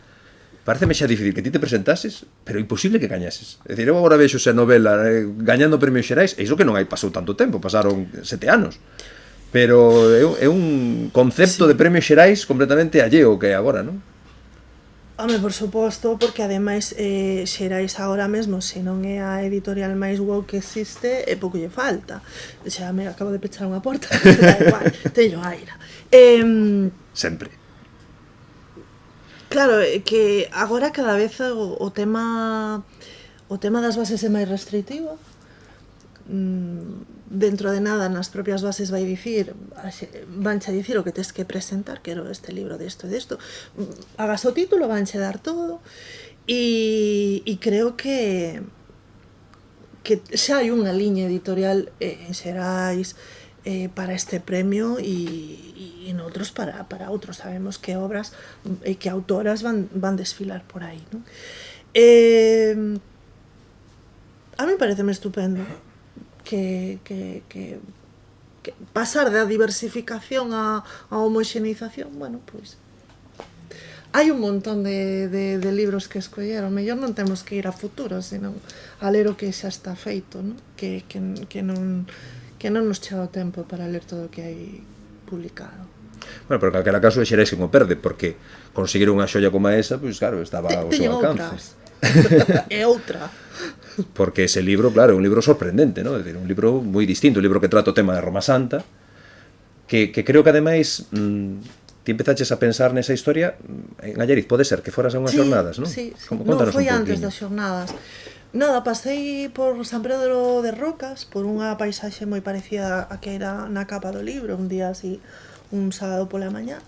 pareceme xa difícil que ti te presentases, pero imposible que gañases. É dicir, eu agora vexo esa novela gañando o premio Xerais, e iso que non hai pasou tanto tempo, pasaron 7 anos. Pero é un concepto de premio Xerais completamente alleo que é agora, non?
Home, por suposto, porque ademais Xerais agora mesmo, se non é a editorial máis wow que existe, é pouco lle falta. Xa me acabo de pechar unha porta, da igual, teño aira.
Sempre.
Claro, que agora cada vez o tema das bases é máis restritivo. Dentro de nada nas propias bases vanche a dicir o que tes que presentar, quero este libro desto e desto, hagas o título, vanche dar todo, e creo que xa hai unha liña editorial en Xerais para este premio e noutros para outros. Sabemos que obras e que autoras van desfilar por aí, non? A mí pareceme estupendo que pasar da diversificación á homoxeneización, bueno, pois hai un montón de libros que escolleron. Mellor non temos que ir a futuro, senón a ler o que xa está feito, non? Que non nos chega o tempo para ler todo o que hai publicado.
Bueno, pero calquera caso é Xerais que mo perde, porque conseguir unha xoia como esa, pois claro, estaba ao seu alcance.
É outra.
Porque ese libro, claro, é un libro sorprendente, ¿no? É dicir, un libro moi distinto, un libro que trata o tema de Roma Santa, que creo que ademais ti empezaches a pensar nesa historia en Allariz, pode ser que foras a unhas xornadas, non?
Sí.
Non,
foi antes das xornadas. Nada, pasei por San Pedro de Rocas, por unha paisaxe moi parecida a que era na capa do libro, un día así, un sábado pola mañá,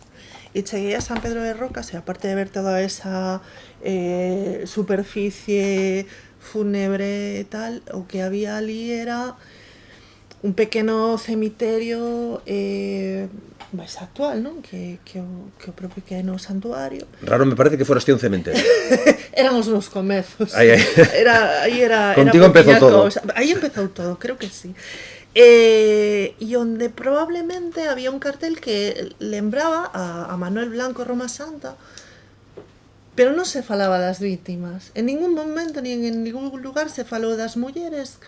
e cheguei a San Pedro de Rocas, e aparte de ver toda esa superficie fúnebre e tal, o que había ali era un pequeno cemiterio máis actual, non? Que o propio que é no santuario.
Raro me parece que foras ti un cementerio.
Eran os meus comezos.
Aí
era
contigo empezou todo.
Aí empezou todo, creo que sí. E onde probablemente había un cartel que lembraba a Manuel Blanco Roma Santa, pero non se falaba das vítimas. En ningún momento, nin en ningún lugar se falou das mulleres,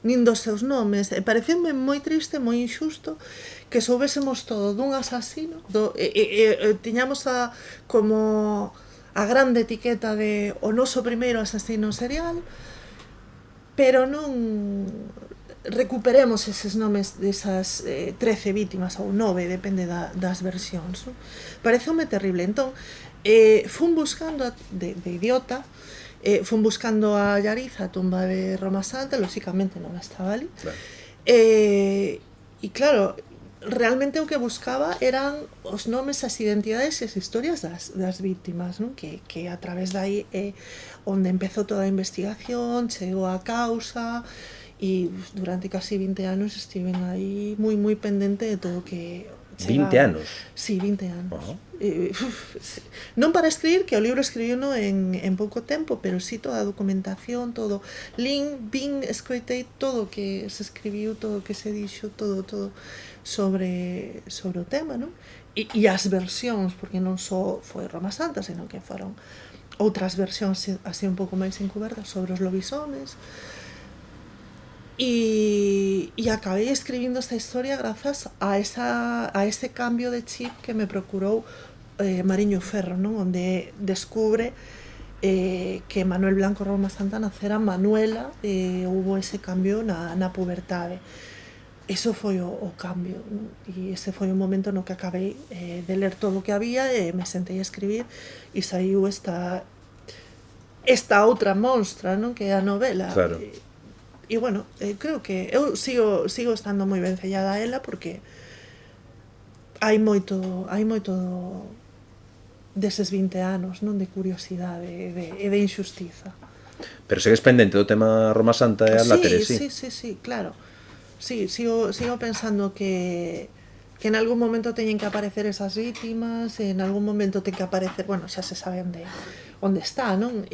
nin dos seus nomes. E pareceume moi triste, moi injusto, que soubésemos todo dun asasino, tiñamos como a grande etiqueta de o noso primeiro asasino serial, pero non recuperemos eses nomes desas 13 vítimas ou 9, depende das versións. Pareceume terrible. Entón, fun buscando de idiota, fun buscando a Allariz, a tumba de Roma Santa, lóxicamente non estaba ali.
Claro.
E claro, realmente o que buscaba eran os nomes, as identidades e as historias das vítimas, non? Que a través de aí é onde empezou toda a investigación, chegou a causa, e durante casi 20 anos estiven aí moi pendente de todo o que chegaba.
20 anos?
Sí, 20 anos. Non para escribir, que o libro escribiuno en pouco tempo, pero sí toda a documentación, todo. Vin, escoitei todo o que se escribiu, todo o que se dixo, todo sobre o tema, non? E as versións, porque non só foi Roma Santa, senón que foron outras versións así un pouco máis encubertas sobre os lobisomes. E acabei escribindo esta historia grazas a ese cambio de chip que me procurou Mariño Ferro, non? Onde descubre que Manuel Blanco Roma Santa nacera Manuela, houbo ese cambio na pubertade. Eso foi o cambio, non? E ese foi o momento no que acabei de ler todo o que había e me sentei a escribir e saiu esta outra monstra, non? Que é a novela.
Claro.
E bueno, creo que eu sigo estando moi vencellada a ela porque hai moito deses 20 anos, non, de curiosidade e de injustiza.
Pero segues pendente do tema Roma Santa e a láteres, sí?
Sí, claro. Sí, sigo pensando que en algún momento teñen que aparecer esas vítimas, en algún momento ten que aparecer, bueno, xa se sabe onde está, non?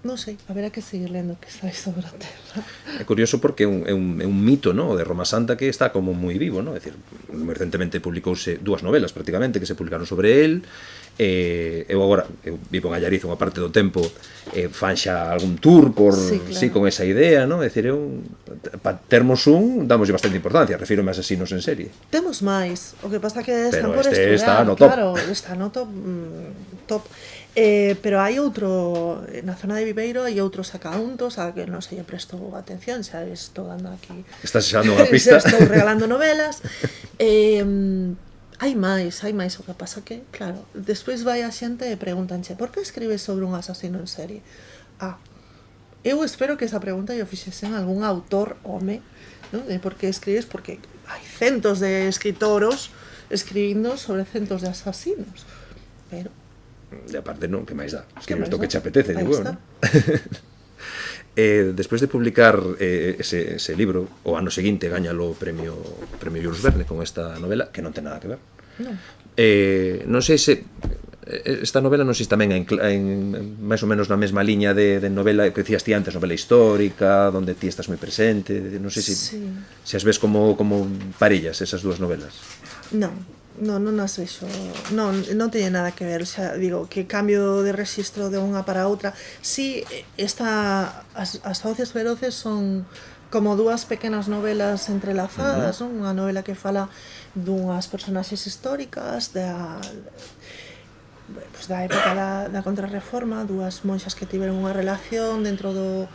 Non sei, haberá que seguir lendo que está sobre a Terra.
É curioso porque é un mito, ¿no?, de Roma Santa que está como moi vivo, ¿no? É dicir, moi recentemente publicouse 2 novelas prácticamente que se publicaron sobre el. Eu agora vivo en Allariz unha parte do tempo, fan xa algún tour por sí, con esa idea, ¿no? É dicir, para termos damoslle bastante importancia, refírome a asesinos en serie.
Temos máis, o que pasa que están
pero
por estudiar,
está no top.
Claro, está no top. Pero hai outro, na zona de Viveiro hai outro sacauntos a que non se lle prestou atención, xa estou dando aquí.
Estás xando unha pista.
Estou regalando novelas. Hai máis, o que pasa que, claro, despois vai a xente e pregúntanche, por que escribes sobre un asasino en serie? Eu espero que esa pregunta lle fixesen algún autor home, non? De por que escribes, porque hai centos de escritoros escribindo sobre centos de asasinos, pero
E aparte non, que máis dá? Escribes do que che apetece, digo, non? Despois de publicar ese libro, o ano seguinte gañalo o premio Jules Verne con esta novela, que non ten nada que ver. Non sei se esta novela non sei se tamén en máis ou menos na mesma liña de novela que dicías ti antes, novela histórica, onde ti estás moi presente, non sei se as ves como parellas esas dúas novelas.
Non as vexo, non teñe nada que ver, xa digo, que cambio de rexistro de unha para outra. Si, as Faucias Feroces son como dúas pequenas novelas entrelazadas, non? Unha novela que fala dunhas personaxes históricas da época da Contrarreforma, dúas monxas que tiveron unha relación dentro do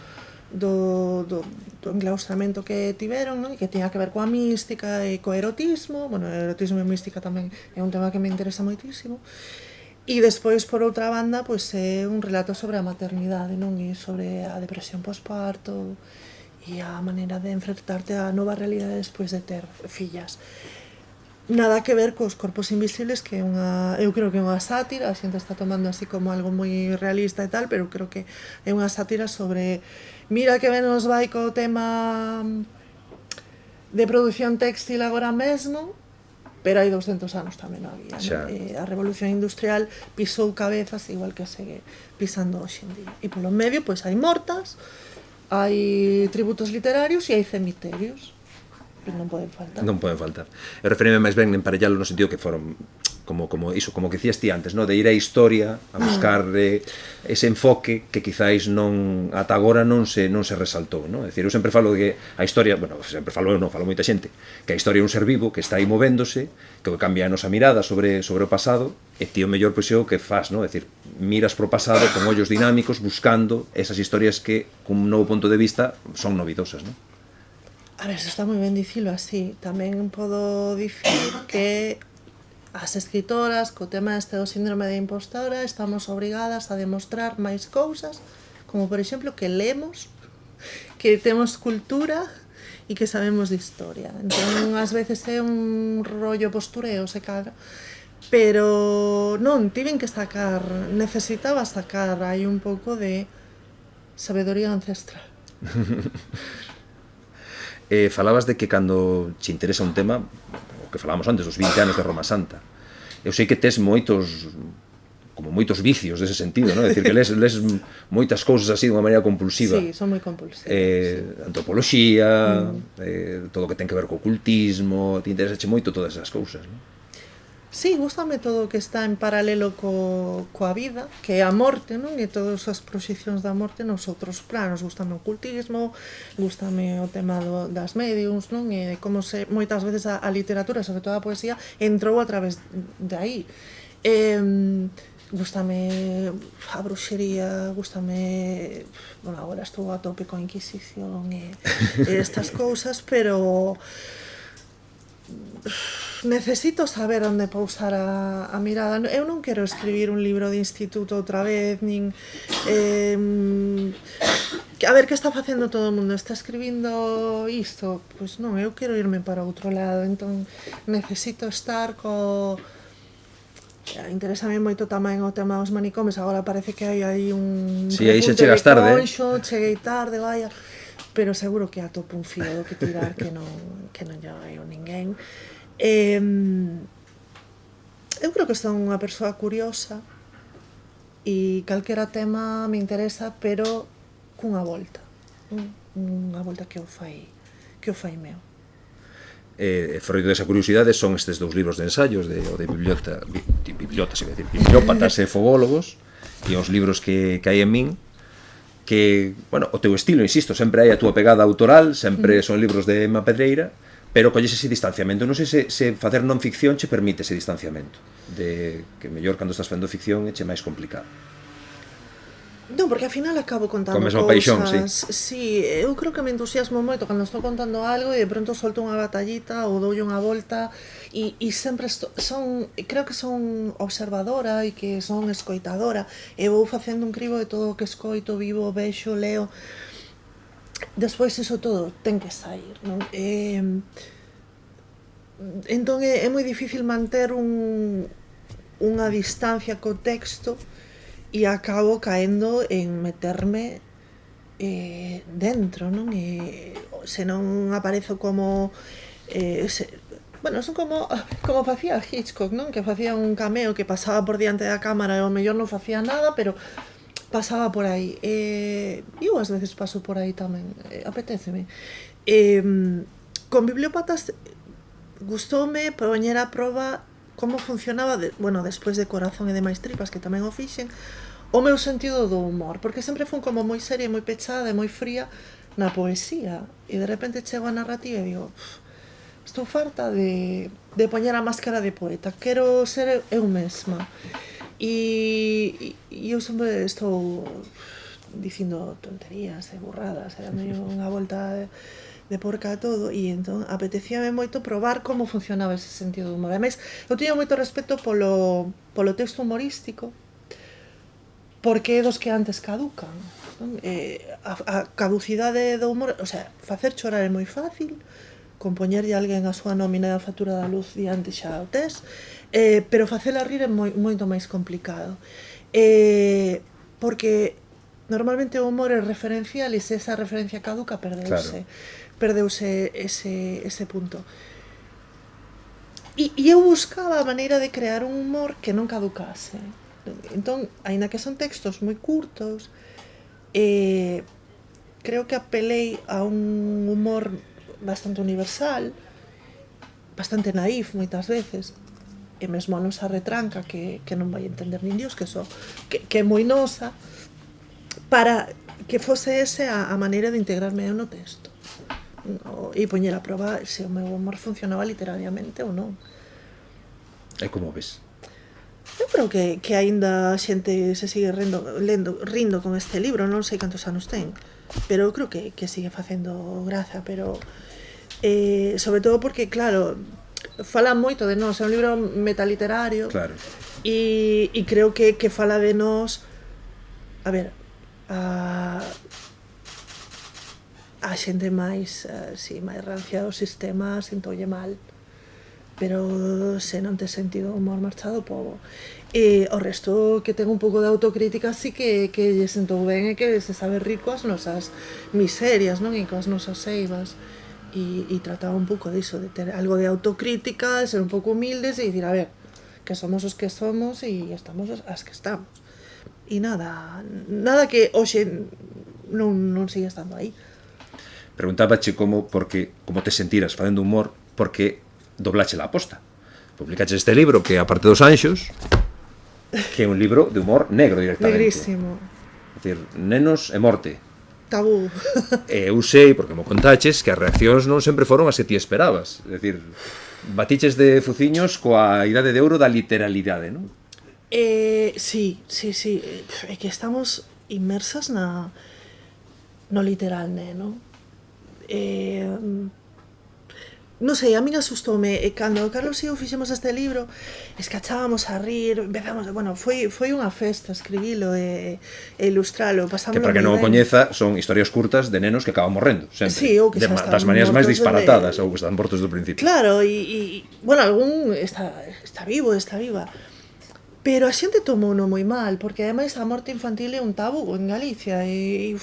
enclaustramento que tiveron, non? E que tiña que ver coa mística e co erotismo. Bueno, erotismo e mística tamén é un tema que me interesa moitísimo. E despois, por outra banda, pois é un relato sobre a maternidade, non? E sobre a depresión posparto e a maneira de enfrentarte á nova realidade despois de ter fillas. Nada que ver cos Corpos Invisibles, que é eu creo que é unha sátira, a xente está tomando así como algo moi realista e tal, pero creo que é unha sátira sobre mira que ben nos vai co tema de produción textil agora mesmo, pero hai 200 anos tamén non había, ¿no? A revolución industrial pisou cabezas igual que segue pisando hoxe en día. E polo medio, pois, hai mortas, hai tributos literarios e hai cemiterios. Non poden faltar.
Non poden faltar. Eu referime máis ben emparellalo no sentido que foron como iso, como que dicías ti antes, no? De ir á historia a buscar ese enfoque que quizáis non ata agora non se resaltou, no? É dicir, eu sempre falo de que a historia, bueno, sempre falo eu, non, falo moita xente, que a historia é un ser vivo que está aí movéndose, que cambia a nosa mirada sobre o pasado, e ti o mellor pois é o que faz, no? É dicir, miras pro pasado con ollos dinámicos buscando esas historias que cun novo punto de vista son novidosas, non?
A ver, está moi ben dicilo así. Tamén podo dicir que as escritoras, co tema este do síndrome de impostora, estamos obrigadas a demostrar máis cousas, como por exemplo que lemos, que temos cultura e que sabemos de historia. Entón, ás veces é un rollo postureo, se cadra, pero non, tiven que necesitaba sacar aí un pouco de sabedoría ancestral.
Falabas de que cando che interesa un tema, o que falábamos antes, os 20 anos de Roma Santa, eu sei que tes moitos vicios dese sentido, non? É dicir, que les moitas cousas así dunha maneira compulsiva.
Sí, son moi compulsivas.
Antropoloxía, todo o que ten que ver co ocultismo, te interesa moito todas esas cousas, non?
Sí, gústame todo o que está en paralelo coa vida, que é a morte, non? E todas as proxeccións da morte nos outros planos. Gústame o ocultismo, gústame o tema das mediums, non? E como moitas veces a literatura, sobre todo a poesía, entrou a través de aí. Gústame a bruxería, gústame... Bueno, agora estou a tope coa Inquisición e estas cousas, pero... necesito saber onde pousar a mirada. Eu non quero escribir un libro de instituto outra vez, nin... a ver, que está facendo todo o mundo? Está escribindo isto? Pois non, eu quero irme para outro lado, entón necesito estar co... Interésame moito tamén o tema dos manicomes, agora parece que hai aí un...
Si, aí xa chegas tarde,
cheguei tarde, vaya... pero seguro que atopo un fío do que tirar que non lle veo ninguén. Eu creo que son unha persoa curiosa e calquera tema me interesa, pero cunha volta, unha volta que o fai meu.
Froito desa curiosidade son estes dous libros de ensaios, o de Bibliópatas e Fogólogos, e os libros que hai en min, que, bueno, o teu estilo, insisto, sempre hai a túa pegada autoral, sempre son libros de Emma Pedreira, pero colles ese distanciamento. Non sei se facer non ficción che permite ese distanciamento, de que mellor cando estás facendo ficción é che máis complicado.
Non, porque ao final acabo contando
cousas. Con a mesma paixón, sí.
Sí, eu creo que me entusiasmo moito cando estou contando algo e de pronto solto unha batallita ou doulle unha volta e sempre creo que son observadora e que son escoitadora e vou facendo un cribo de todo o que escoito, vivo, vexo, leo. Despois iso todo ten que sair, non? Entón é moi difícil manter unha distancia co texto e acabo caendo en meterme dentro, non? Se non aparezo como... bueno, son como facía Hitchcock, non? Que facía un cameo que pasaba por diante da cámara e ao mellor non facía nada, pero pasaba por aí. Eu ás veces paso por aí tamén, apetéceme. Con Bibliópatas gustoume poñer a proba como funcionaba, despois de Corazón e de Máis tripas, que tamén o fixen, o meu sentido do humor, porque sempre fun como moi seria, moi pechada e moi fría na poesía, e de repente chego a narrativa e digo, estou farta de poñer a máscara de poeta, quero ser eu mesma. E eu sempre estou dicindo tonterías e burradas, e dando unha volta de porca a todo, e entón apetecíame moito probar como funcionaba ese sentido do humor. Ademais, eu tiño moito respeto polo texto humorístico, porque é dos que antes caducan. A caducidade do humor, o sea, facer chorar é moi fácil, compoñerlle a alguén a súa nómina da factura da luz diante xa o tes, pero facela rir é moito máis complicado. Porque normalmente o humor é referencial e se esa referencia caduca perdeuse ese punto. E eu buscaba a maneira de crear un humor que non caducase. Entón, aínda que son textos moi curtos, creo que apelei a un humor bastante universal, bastante naif moitas veces, e mesmo a nosa retranca que non vai entender nin Dios, que é moi nosa, para que fose ese a maneira de integrarme no texto e poñer a proba se o meu humor funcionaba literariamente ou non.
E como ves?
Eu creo que aínda a xente se sigue rindo con este libro, non sei cantos anos ten, pero eu creo que sigue facendo graza, pero sobre todo porque, claro, fala moito de nós, é un libro metaliterario,
claro.
E creo que fala de nós, a ver, a xente máis rancia do sistema sentoulle mal, pero se non te sentido humor marchado pobo. E o resto que ten un pouco de autocrítica sí que lle sentou ben e que se sabe rir coas nosas miserias, non? E coas nosas eivas. E trataba un pouco diso, de ter algo de autocrítica, de ser un pouco humildes e dicir, a ver, que somos os que somos e estamos as que estamos. E nada que hoxe non sigue estando aí.
Preguntábache como te sentiras facendo humor, porque doblache la aposta. Publicaches este libro que, aparte dos anxos, que é un libro de humor negro directamente.
Negrísimo.
É dicir, nenos e morte.
Tabú.
E eu sei, porque mo contaches, que as reaccións non sempre foron as que ti esperabas. É dicir, batiches de fuciños coa idade de ouro da literalidade, non?
Sí. É que estamos inmersas no literal, non? non sei, a min asustoume, e cando Carlos e eu fixemos este libro, escachábamos a rir, empezamos, bueno, foi unha festa escribilo e ilustralo,
Que
pasámoslo
para que
moi
non o
ben.
coñeza, son historias curtas de nenos que acaban morrendo, sempre.
Sí, ou que xa están
Das maneiras máis
mortos
disparatadas,
dende...
ou que están mortos do principio.
Claro, bueno, algún está vivo, está viva. Pero a xente tomouno moi mal, porque ademais a morte infantil é un tabú en Galicia e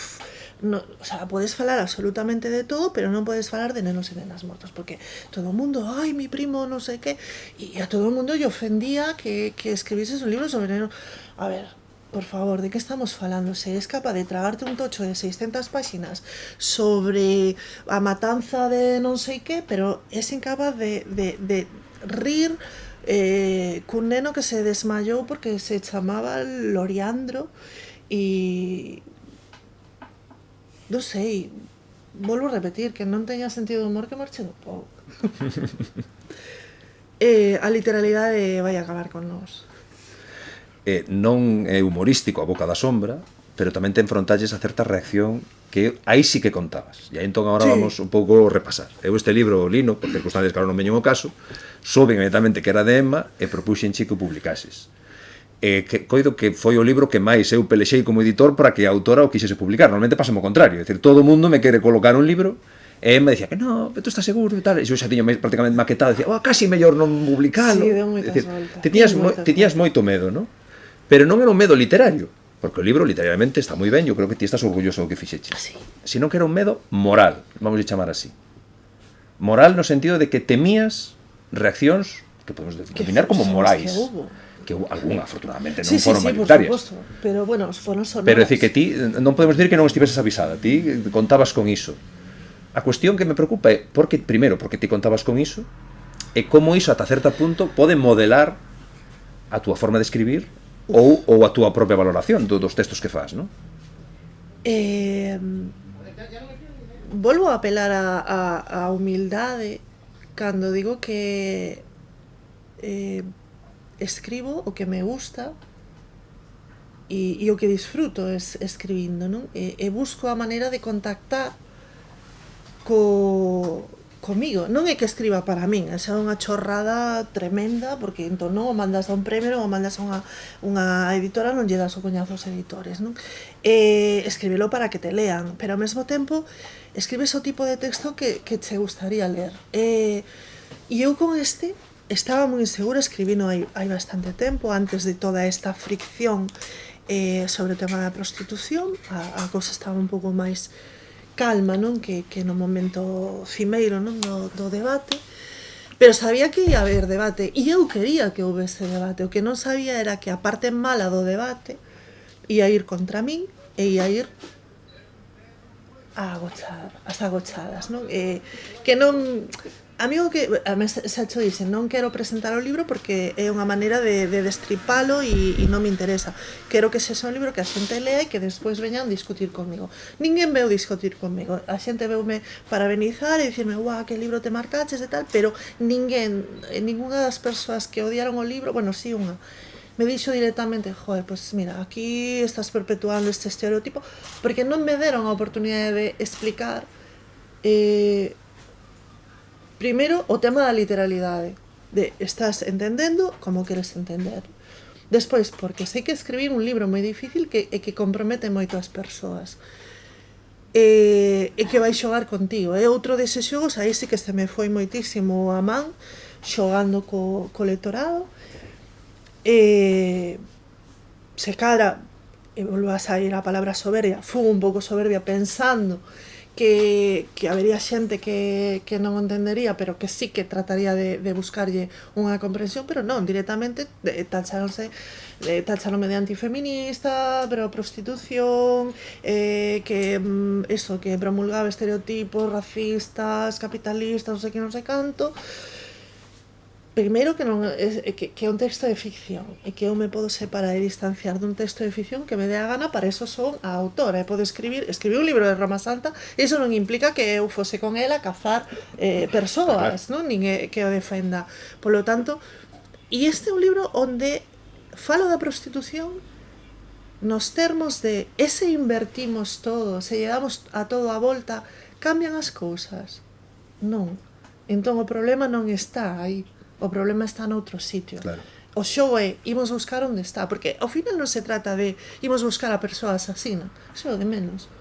no, o sea, podes falar absolutamente de todo, pero non podes falar de nenos e nenas mortos, porque todo o mundo, ai, mi primo, non sei que, e a todo o mundo lle ofendía que escribises un libro sobre nenos. A ver, por favor, de que estamos falando? Se és capaz de tragarte un tocho de 600 páxinas sobre a matanza de non sei que, pero és incapaz de rir cun neno que se desmayou porque se chamaba Loriandro e non sei, volvo a repetir que non teña sentido de humor que marche do pouco. A literalidade vai acabar con nós.
Non é humorístico a boca da sombra, pero tamén ten frontalles a certa reacción que aí sí que contabas. E aí entón agora
Sí.
vamos un pouco repasar. Eu este libro lino, por circunstancias que ahora non veñen o caso, soube inmediatamente que era de Emma e propuxenche que o publicases. Que coido que foi o libro que máis eu pelexei como editor para que a autora o quixese publicar. Normalmente pasa o contrario, é dicir, todo o mundo me quere colocar un libro e Emma dicía que non, pero tú estás seguro e tal, e eu xa tiña prácticamente maquetado, dicía, casi mellor non publicalo.
Sí, deu moitas
Dicir,
voltas.
tiñas moito medo, non? Pero non era un medo literario, porque o libro literalmente está moi ben, eu creo que ti estás orgulloso do que fixeches.
Sí.
Sino que era un medo moral, vamos a chamar así. Moral no sentido de que temías reaccións que podemos denominar como morais. Que hubo alguna, afortunadamente, non
Sí,
foron
por
mayoritarias.
suposto, pero bueno, foron sonoras.
Pero é dicir que ti non podemos decir que non estiveses avisada, ti contabas con iso. A cuestión que me preocupa é porque ti contabas con iso e como iso ata certa punto pode modelar a túa forma de escribir ou a túa propia valoración dos textos que fas, non?
Volvo a apelar a humildade cando digo que escribo o que me gusta e o que disfruto escribindo, non? E busco a maneira de contactar comigo. Non é que escriba para min, esa é unha chorrada tremenda, porque entón non o mandas a un premio, non o mandas a unha editora, non lle das o coñazo aos editores, non? Escríbelo para que te lean, pero ao mesmo tempo escribes o tipo de texto que che gustaría ler. E eu con este estaba moi insegura, escribino hai bastante tempo, antes de toda esta fricción sobre o tema da prostitución, a cousa estaba un pouco máis calma, non? Que no momento cimeiro, non? Do debate, pero sabía que ia haber debate e eu quería que houvese debate. O que non sabía era que a parte mala do debate ia ir contra min e ia ir as agochadas, non? Que non... Amigo que, a mí xa cho dixen, non quero presentar o libro porque é unha maneira de destripalo e non me interesa. Quero que sexa un libro que a xente lea e que despois veñan discutir comigo. Ninguén veu discutir comigo. A xente veume parabenizar e dicirme, guau, que libro te marcaches e tal, pero ninguna das persoas que odiaron o libro, bueno, sí, unha, me dixo directamente, joder, pues mira, aquí estás perpetuando este estereotipo, porque non me deron a oportunidade de explicar primeiro, o tema da literalidade, de estás entendendo como queres entender. Despois, porque sei que escribir un libro moi difícil e que compromete moito as persoas. E que vai xogar contigo. É outro deses xogos, aí sí que se me foi moitísimo a man, xogando co lectorado. Se cadra, e volvo a sair a palabra soberbia, fui un pouco soberbia pensando que habería xente que non o entendería, pero que sí que trataría de buscarlle unha comprensión, pero non, directamente tacháronme de antifeminista, pero prostitución, que promulgaba estereotipos racistas, capitalistas, non sei canto. Primeiro que é un texto de ficción e que eu me podo separar e distanciar dun texto de ficción que me dé a gana, para eso son a autora e podo escribir un libro de Roma Santa e iso non implica que eu fose con ela a cazar persoas, non? Nin que o defenda. Polo tanto, e este é un libro onde falo da prostitución nos termos de ese invertimos todo, se lle damos a todo a volta, cambian as cousas? Non. Entón o problema non está aí, o problema está noutro sitio.
Claro.
O xogo é, imos buscar onde está, porque ao final non se trata de imos buscar a persoa asasina, iso é o de menos.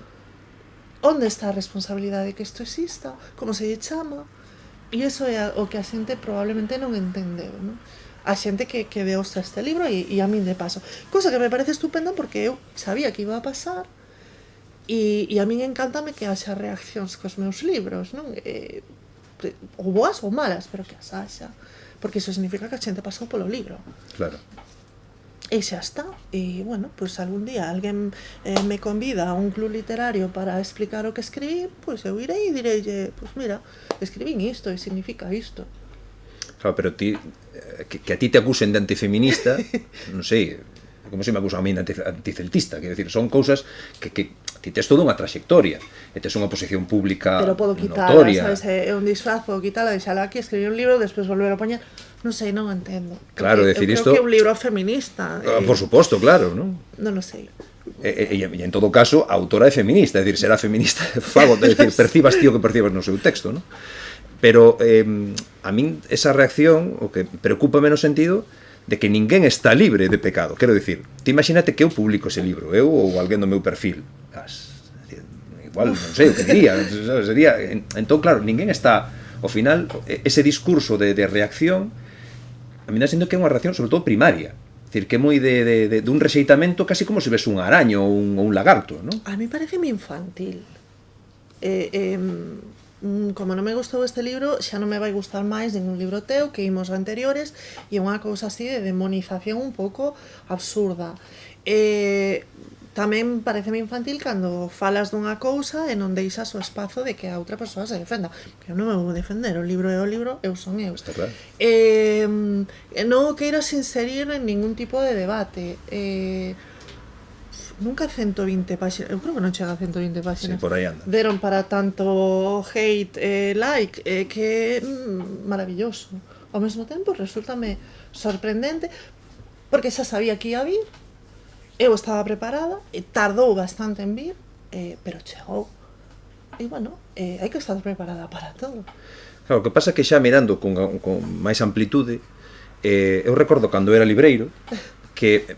Onde está a responsabilidade que isto exista, como se lle chama, e iso é o que a xente probablemente non entendeu, non? A xente que deosta este libro e a min de paso. Cosa que me parece estupenda porque eu sabía que iba a pasar e a min encántame que haxa reaccións cos meus libros, non? Ou boas ou malas, pero que as haxa. Porque iso significa que a xente pasou polo libro.
Claro.
E xa está. E, bueno, pois algún día alguén me convida a un club literario para explicar o que escribí, pois eu irei e direille, pois mira, escribín isto e significa isto.
Claro, pero ti, que a ti te acusen de antifeminista, non sei, como se me acusan a mí de anticeltista, quero dicir, son cousas que ti tes toda unha trayectoria, e tes unha posición pública
pero podo quitarla,
notoria.
Sabes? É un disfraz, podo quitarla, deixala aquí, escribir un libro, despois volver a poñer. Non sei, non entendo.
Claro, decir isto...
Eu creo que é un libro feminista.
Por suposto, claro, non?
Non o sei.
E en todo caso, a autora é feminista, é dicir, será feminista, fago, é dicir, percibas ti o que percibas no seu texto, non? Pero a min esa reacción o que preocúpame no sentido de que ninguén está libre de pecado. Quero dicir, ti imagínate que eu publico ese libro, eu ou alguén do meu perfil. Igual, non sei o que diría, sería... Entón, claro, ninguén está... Ao final, ese discurso de reacción, a mí dá sendo que é unha reacción, sobre todo, primaria. É dicir, que é moi de un rexeitamento casi como se ves un araño ou un lagarto, non?
A mí pareceme infantil. Como non me gustou este libro, xa non me vai gustar máis ningún libro teu que imos anteriores, e é unha cousa así de demonización un pouco absurda. Tamén pareceme infantil cando falas dunha cousa e non deixas o espazo de que a outra persoa se defenda. Eu non me vou defender, o libro é o libro, eu son eu.
Está claro.
Non o queiras inserir en ningún tipo de debate. Nunca 120 páxinas, eu creo que non chega a 120 páxinas.
Sí, por aí anda.
Deron para tanto hate, like, que é maravilloso. Ao mesmo tempo, resultame sorprendente, porque xa sabía que ia vir, eu estaba preparada, e tardou bastante en vir, pero chegou. E, bueno, hai que estar preparada para todo.
Claro, o que pasa é que xa mirando con máis amplitude, eu recordo cando era libreiro, que...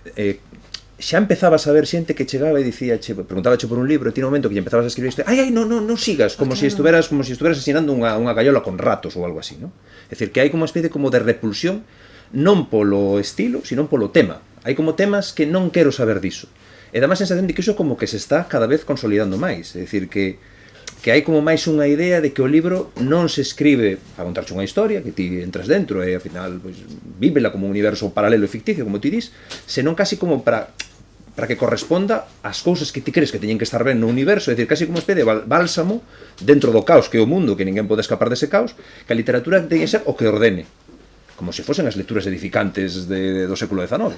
xa empezabas a ver xente que chegaba e dicía, preguntabache por un libro, e ti no momento que lle empezabas a escribir isto, non sigas, como se estuveras asesinando unha gallola con ratos ou algo así, non? É dicir, que hai como uma especie como de repulsión non polo estilo, sino polo tema. Hai como temas que non quero saber diso. E dá máis sensación de que iso como que se está cada vez consolidando máis, é dicir, que hai como máis unha idea de que o libro non se escribe para contarche unha historia, que ti entras dentro e ao final pois, vívela como un universo paralelo e ficticio, como ti dis, senón casi como para que corresponda ás cousas que ti crees que teñen que estar ben no universo, é dicir, casi como uma especie de bálsamo dentro do caos que é o mundo, que ninguén pode escapar dese caos, que a literatura teñe que ser o que ordene, como se fosen as lecturas edificantes do século XIX.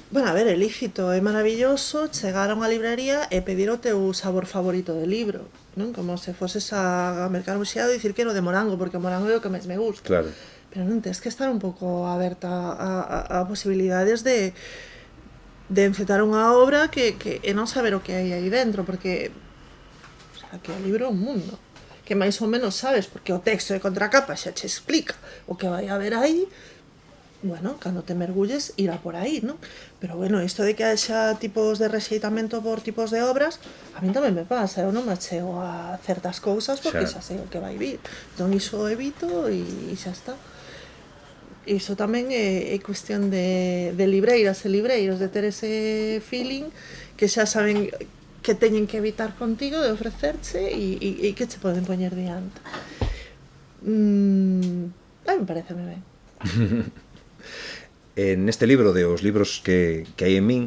Bueno, a ver, é lícito, é maravilloso chegar a unha librería e pedir o teu sabor favorito de libro, non? Como se foses a mercar un xeado e dicir que no de morango, porque o morango é o que máis me gusta.
Claro.
Pero non, tens que estar un pouco aberta a posibilidades de enfetar unha obra e non saber o que hai aí dentro, porque que o libro é un mundo que máis ou menos sabes, porque o texto de contracapa xa te explica o que vai haber aí. Bueno, cando te mergulles irá por aí, non? Pero bueno, isto de que haxa tipos de rexeitamento por tipos de obras, a mí tamén me pasa, eu non me chego a certas cousas porque xa sei o que vai vir, entón iso evito e xa está. Iso tamén é cuestión de libreiras e libreiros, de ter ese feeling que xa saben que teñen que evitar contigo, de ofrecerche e que che poden poñer diante. A mí me parece ben.
Neste libro de os libros que hai en min,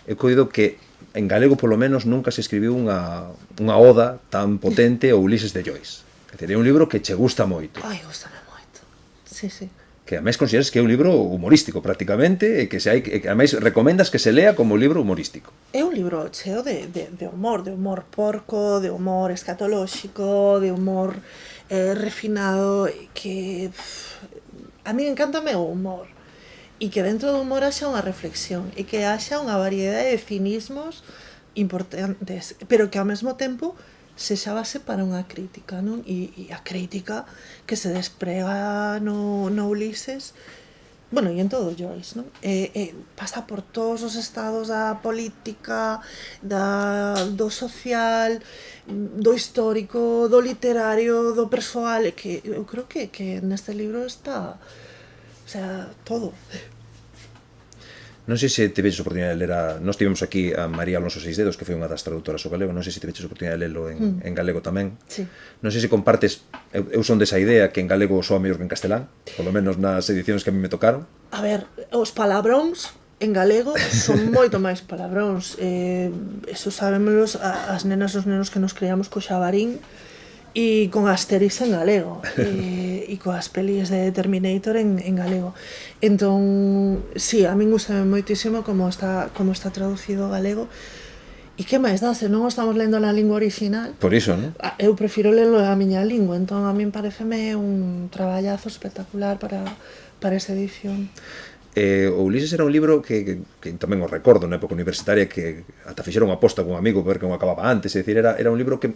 he coido que en galego polo menos nunca se escribiu unha oda tan potente ao Ulises de Joyce. É dicir, é un libro que che gusta moito.
Ai, gustame moito. Sí, sí.
Que ademais consideras que é un libro humorístico prácticamente e que ademais recomendas que se lea como libro humorístico.
É un libro cheo de humor porco, de humor escatolóxico, de humor refinado, que a mí encántame o humor e que dentro do humor haxa unha reflexión e que haxa unha variedade de cinismos importantes, pero que ao mesmo tempo sexa base para unha crítica, non? E a crítica que se desprega no Ulises, bueno, e en todo Joyce, non? Pasa por todos os estados da política, do social, do histórico, do literario, do persoal, que eu creo que neste libro está, o sea, todo.
Non sei se teveches oportunidade de ler Nós tivemos aquí a María Alonso Seisdedos, que foi unha das traductoras ao galego. Non sei se teveches oportunidade de lelo en galego tamén.
Sí.
Non sei se compartes. Eu son desa idea que en galego soa mellor que en castelán, polo menos nas edicións que a mí me tocaron.
A ver, os palabróns en galego son moito máis palabróns. Eso sabémoslos as nenas e os nenos que nos criamos co xabarín e con Asterix en galego e coas pelis de Terminator en galego. Entón, sí, a min gustame moitísimo como está traducido ao galego. E que máis dá, se non o estamos lendo na lingua original?
Por iso, non?
Eu prefiro lelo na miña lingua, entón a min pareceme un traballazo espectacular para esa edición.
O Ulises era un libro que tamén o recordo na época universitaria, que ata fixeron unha aposta con un amigo para ver que non acababa antes. É dicir, era un libro que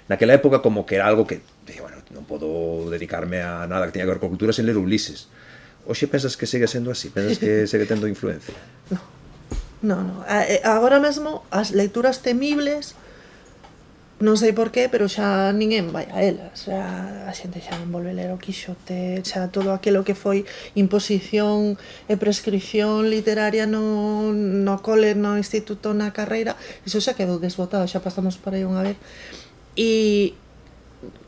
naquela época como que era algo que dicía, bueno, non podo dedicarme a nada que teña que ver con cultura sen ler Ulises. Oxe, pensas que segue sendo así? Pensas que segue tendo influencia?
Non. Agora mesmo as lecturas temibles, non sei por qué, pero xa ninguén vai a elas. A xente xa non volve ler o Quixote, xa todo aquilo que foi imposición e prescripción literaria no cole, no instituto, na carreira, iso xa quedou desbotado, xa pasamos por aí unha vez. E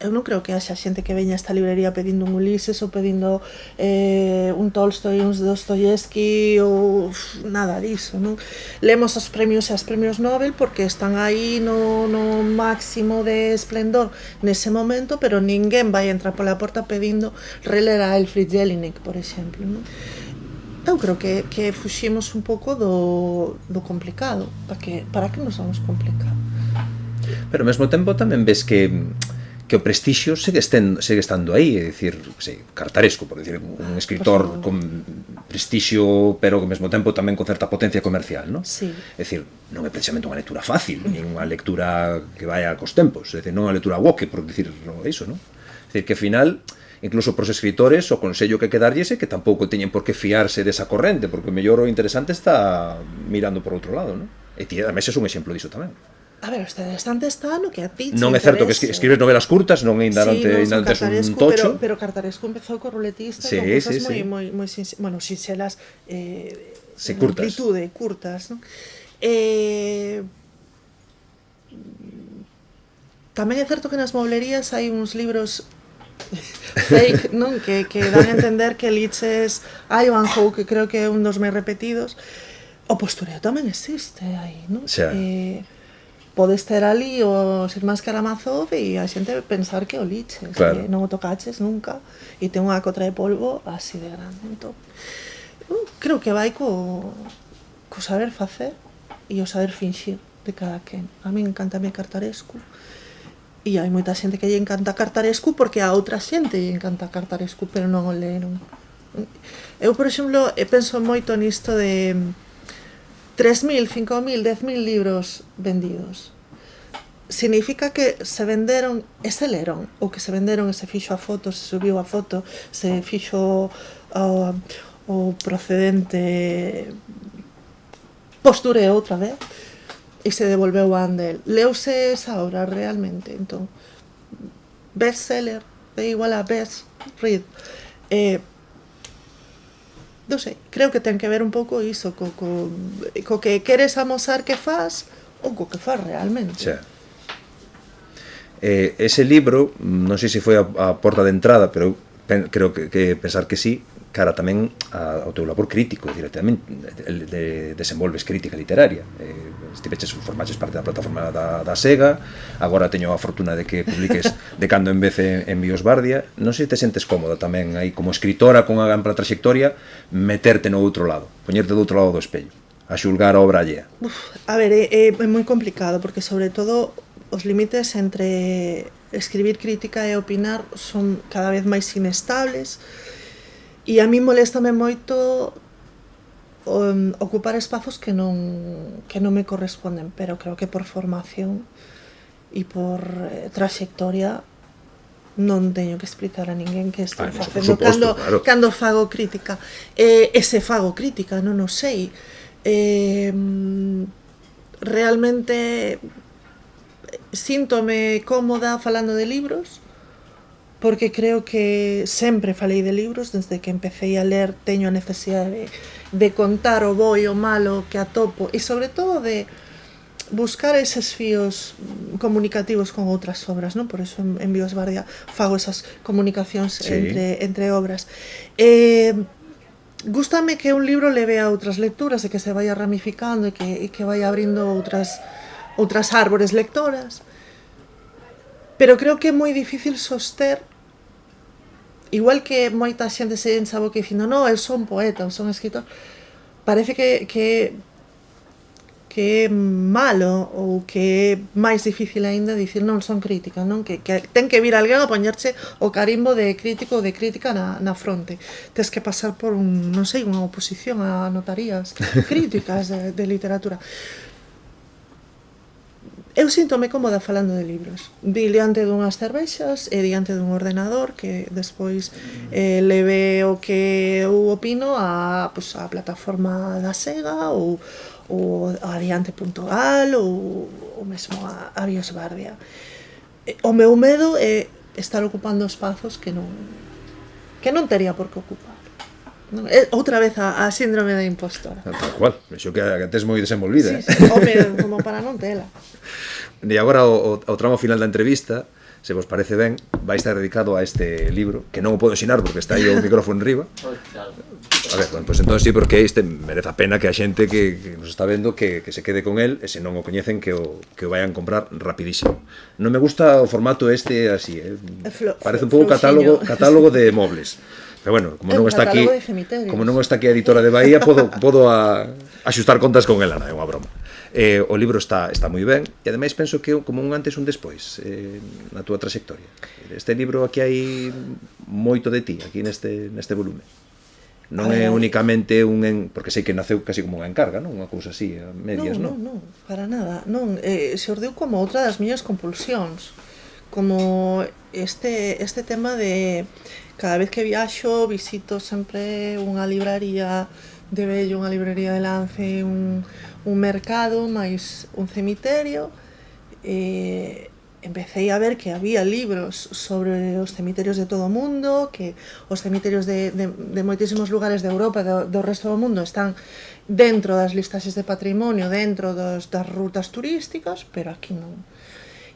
eu non creo que haxa xente que veña a esta librería pedindo un Ulises ou pedindo un Tolstoi, un Dostoyevsky ou nada diso, non? Lemos os premios e as premios Nobel porque están aí no máximo de esplendor nese momento, pero ninguén vai entrar pola porta pedindo reler a Elfriede Jelinek, por exemplo, non? Eu creo que fuximos un pouco do complicado. Para que nos vamos complicar?
Pero ao mesmo tempo tamén ves que o prestixio segue estando aí, é dicir, Cartaresco, por dicir, un escritor con prestixio, pero ao mesmo tempo tamén con certa potencia comercial, non?
Sí.
É dicir, non é precisamente unha lectura fácil, nin unha lectura que vaya cos tempos, é dicir, non é unha lectura woke, por dicir iso, non? É dicir, que ao final, incluso pros escritores, o consello que quedarlles é que tampouco teñen por que fiarse desa corrente, porque o mellor o interesante está mirando por outro lado, non? E ti, ademais, é un exemplo diso tamén.
A ver, o interesante está no que a ti
non é certo que escribes novelas curtas, non é indantes un tocho,
pero Cartaresco empezou co ruletista
sí,
con cosas
sí.
moi sinxelas,
curtas.
amplitude, curtas, non? Tamén é certo que nas moblerías hai uns libros fake, non? Que dan a entender que liches Ivanhoe, que creo que é un dos máis repetidos. O postureo tamén existe aí, non?
Xa.
Podes ter ali os irmáns Karamazov e a xente pensar que o liches,
claro.
non o tocaches nunca e ten unha cotra de polvo así de grande. Entón, creo que vai co saber facer e o saber finxir de cada quen. A min encantame Cartarescu e hai moita xente que lle encanta Cartarescu porque a outra xente lle encanta Cartarescu, pero non o leron. Eu, por exemplo, penso moito nisto de 3.000, 5.000, 10.000 libros vendidos. Significa que se venderon e se leron, ou que se venderon e se fixo a foto, se subiu a foto, se fixo o procedente postureo outra vez e se devolveu a Andel. Leuse esa obra realmente, entón bestseller é igual a best read. Non sei, creo que ten que ver un pouco iso co que queres amosar que faz ou co que faz realmente.
Xa. Ese libro, non sei se foi a porta de entrada, pero creo que pensar que sí, cara tamén ao teu labor crítico, é dicir, tamén desenvolves crítica literaria. Formaches parte da plataforma da SEGA, agora teño a fortuna de que publiques de cando en vez en Biosbardia. Non sei se te sentes cómoda tamén aí como escritora con unha ampla trayectoria, meterte no outro lado, poñerte do outro lado do espello, a xulgar a obra allea.
A ver, é moi complicado, porque sobre todo os límites entre escribir crítica e opinar son cada vez máis inestables. E a mí moléstame moito ocupar espazos que non me corresponden, pero creo que por formación e por trayectoria non teño que explicar a ninguén que estou facendo cando fago crítica. E se fago crítica, non o sei. Realmente síntome cómoda falando de libros, porque creo que sempre falei de libros desde que empecé a ler. Teño a necesidade de contar o bo e o malo que atopo, e sobre todo de buscar eses fíos comunicativos con outras obras, non? Por eso en Biosbardia fago esas comunicacións entre obras. Gústame que un libro leve a outras lecturas e que se vaya ramificando e que vaya abrindo outras árbores lectoras, pero creo que é moi difícil soster, igual que moita xente se encha a boca dicindo non, eu son poeta, eu son escritor. Parece que é malo, ou que é máis difícil aínda dicir non, son crítica, non? Que ten que vir alguén a poñerche o carimbo de crítico ou de crítica na fronte. Tes que pasar por non sei, unha oposición a notarías críticas de literatura. Eu síntome cómoda falando de libros, diante dunhas cervexas e diante dun ordenador, que despois leve o que eu opino a plataforma da Sega ou adiante.gal ou mesmo a Biosbardia. O meu medo é estar ocupando espazos que non tería por que ocupar. Outra vez a síndrome da impostora.
Tal cual, xo que tes moi desenvolvida.
Sí, como para non tela.
E agora o tramo final da entrevista, se vos parece ben, vai estar dedicado a este libro, que non o podo ensinar porque está aí o micrófono enriba. A ver, bueno, pues entón sí, porque este merece a pena que a xente que nos está vendo que se quede con el, e se non o coñecen que o vayan comprar rapidísimo. Non me gusta o formato este así, parece un pouco catálogo de mobles. Pero bueno, como non está aquí a editora de Bahía, podo axustar contas con ela, non é unha broma. O libro está moi ben, e ademais penso que como un antes e un despois na túa trayectoria. Este libro aquí hai moito de ti, aquí neste volume. Non é únicamente porque sei que naceu casi como unha encarga, non? Unha cousa así, a medias, non?
Non, para nada. Non, xordeu como outra das miñas compulsións. Como este tema de cada vez que viaxo visito sempre unha libraría de Bello, unha librería de Lance, un mercado, máis un cemiterio. Empecé a ver que había libros sobre os cemiterios de todo o mundo, que os cemiterios de moitísimos lugares de Europa e do resto do mundo están dentro das listaxes de patrimonio, dentro das rutas turísticas, pero aquí non.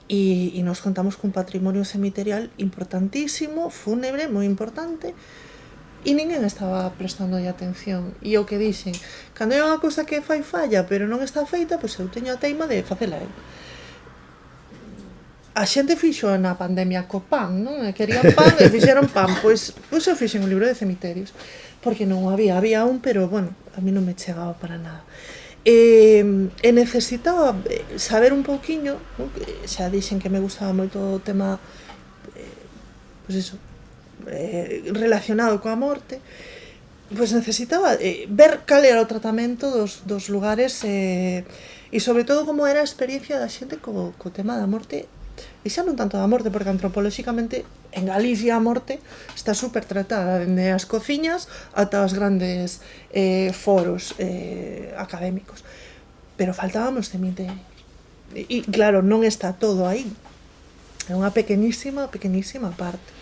E nos contamos cun patrimonio cemiterial importantísimo, fúnebre, moi importante, e ninguén estaba prestando atención. E o que dixen, cando hai unha cousa que fai falla, pero non está feita, pois eu teño a teima de facela eu. A xente fixo na pandemia co pan, non? Querían pan e fixeron pan, pois eu fixen un libro de cemiterios, porque non había un, pero, bueno, a mí non me chegaba para nada. E necesitaba saber un pouquiño, non? Xa dixen que me gustaba moito o tema relacionado coa morte, pois necesitaba ver cal era o tratamento dos lugares e sobre todo como era a experiencia da xente co tema da morte, e xa non tanto da morte, porque antropolóxicamente en Galicia a morte está super tratada, dende as cociñas ata os grandes foros académicos, pero faltábamos cemiterios, e claro, non está todo aí, é unha pequenísima parte.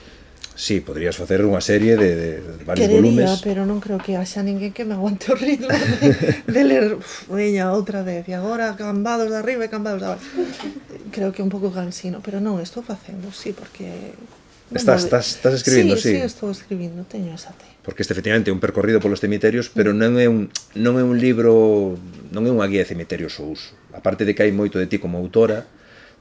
Sí, podrías facer unha serie de varios volumes.
Pero non creo que haxa ninguén que me aguante o ritmo de ler outra vez, e agora cambados de arriba e cambados de abaixo. Creo que é un pouco cansino, pero non, estou facendo, sí, porque...
Estás escribindo, sí?
Sí, estou escribindo, teño esa te.
Porque este efectivamente é un percorrido polos cemiterios, pero non é un libro, non é unha guía de cemiterios ao uso. Aparte de que hai moito de ti como autora,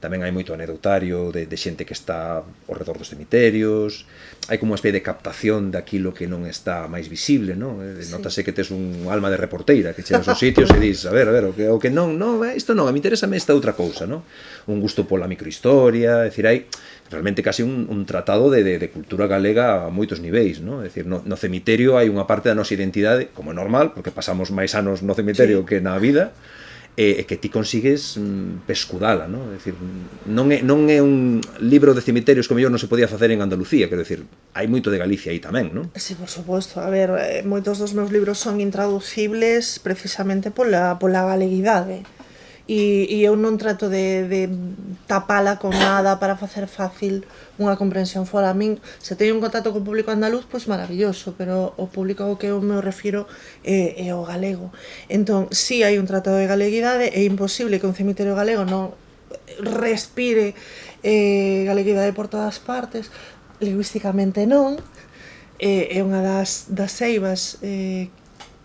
tamén hai moito anecdotario de xente que está ao redor dos cemiterios, hai como unha especie de captación daquilo que non está máis visible, non? Notase que tes un alma de reporteira, que chegas aos sitios e dis, a ver, o que non, isto non, a mí interésame esta outra cousa, non? Un gusto pola microhistoria, é dicir, hai realmente casi un tratado de cultura galega a moitos niveis, non? É dicir, no cemiterio hai unha parte da nosa identidade, como é normal, porque pasamos máis anos no cemiterio que na vida, e que ti consigues pescudala, non? É dicir, non é un libro de cemiterios que mellor non se podía facer en Andalucía, quero dicir, hai moito de Galicia aí tamén, non?
Sí, por suposto. A ver, moitos dos meus libros son intraducibles precisamente pola galeguidade. E eu non trato de tapala con nada para facer fácil unha comprensión fora. A min, se teño un contacto co público andaluz, pois maravilloso, pero o público ao que eu me refiro é o galego. Entón, si hai un tratado de galeguidade, é imposible que un cemiterio galego non respire galeguidade por todas partes, lingüísticamente non, é unha das eivas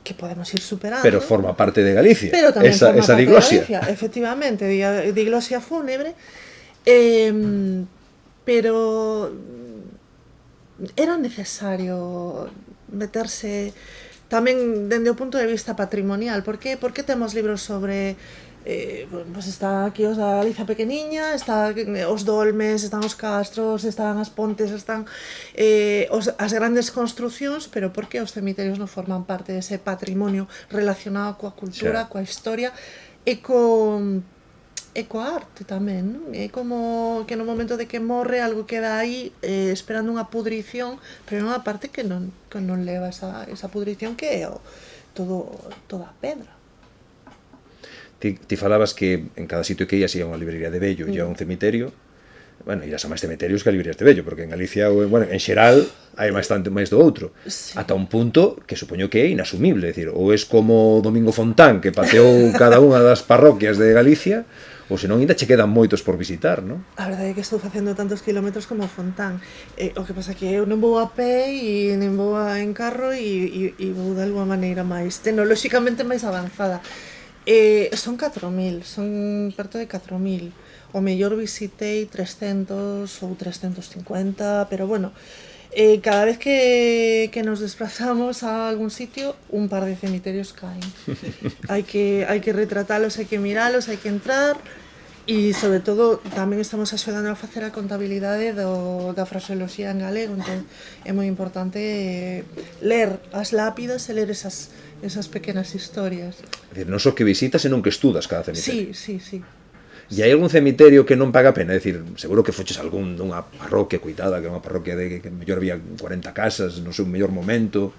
que podemos ir superando.
Pero forma parte de Galicia,
Pero tamén
esa diglosia.
de Galicia, efectivamente, diglosia fúnebre, pero era necesario meterse tamén dende o punto de vista patrimonial. Por que temos libros sobre pois está aquí os da Galicia pequeniña, está os dolmes, están os castros, están as pontes, están as grandes construcións, pero por que os cemiterios non forman parte dese patrimonio relacionado coa cultura, coa historia e coa arte tamén, non? É como que no momento de que morre algo queda aí esperando unha pudrición, pero é unha parte que non leva esa pudrición, que é toda a pedra.
Ti falabas que en cada sitio que ias ia unha librería de vello, ia un cemiterio. Bueno, irás a máis cementerios que a librerías de vello, porque en Galicia, bueno, en xeral, hai bastante máis do outro.
Sí.
Ata un punto que supoño que é inasumible, é dicir, ou es como Domingo Fontán, que pateou cada unha das parroquias de Galicia, ou senón ainda che quedan moitos por visitar, non?
A verdade é que estou facendo tantos kilómetros como Fontán. O que pasa que eu non vou a pé e non vou en carro e vou de alguma maneira máis tecnolóxicamente máis avanzada. Son 4.000, son perto de 4.000. O mellor visitei 300 ou 350, pero bueno, cada vez que nos desplazamos a algún sitio, un par de cemiterios caen. Hai que retratalos, hai que miralos, hai que entrar. E, sobre todo, tamén estamos axudando a facer a contabilidade da fraseoloxía en galego, entón é moi importante ler as lápidas e ler esas pequenas historias.
É dicir, non só que visitas, senón que estudas cada cemiterio.
Sí.
E hai algún cemiterio que non paga pena? É dicir, seguro que foches algún dunha parroquia cuidada, que é unha parroquia de que mellor había 40 casas, non sei, un mellor momento.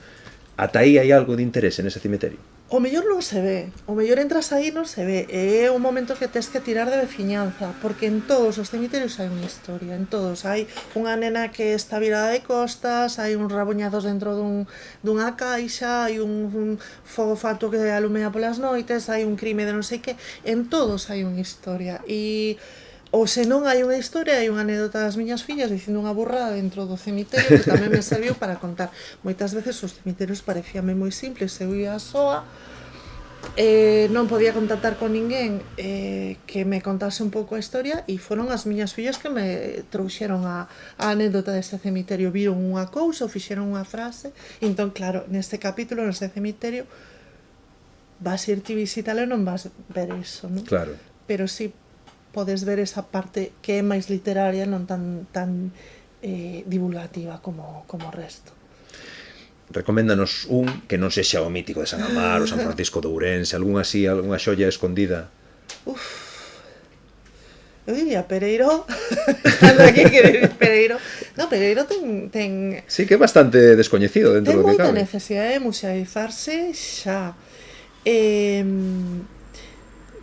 Ata aí hai algo de interese nese cemiterio?
O mellor non se ve, o mellor entras aí non se ve, é un momento que tes que tirar de veciñanza, porque en todos os cemiterios hai unha historia, en todos hai unha nena que está virada de costas, hai uns rabuñazos dentro dunha caixa, hai un fogo fato que alumea polas noites, hai un crime de non sei que, en todos hai unha historia, e ou se non hai unha historia, hai unha anécdota das miñas fillas dicindo unha burrada dentro do cemiterio que tamén me serviu para contar. Moitas veces os cemiterios parecíame moi simples, eu ia soa, non podía contactar con ninguén que me contase un pouco a historia, e foron as miñas fillas que me trouxeron a anécdota dese cemiterio, viron unha cousa ou fixeron unha frase, e entón, claro, neste capítulo, neste cemiterio, vas ir ti visitalo e non vas ver iso, non?
Claro.
Pero si podes ver esa parte que é máis literaria, non tan divulgativa como o resto.
Recoméndanos un que non sexa o mítico de San Amaro, San Francisco de Ourense, algunha xoia escondida.
Eu diría Pereiro. Estando aquí que decir Pereiro. No, Pereiro ten
Sí, que é bastante descoñecido dentro do que cabe.
Ten moita necesidade de musealizarse xa.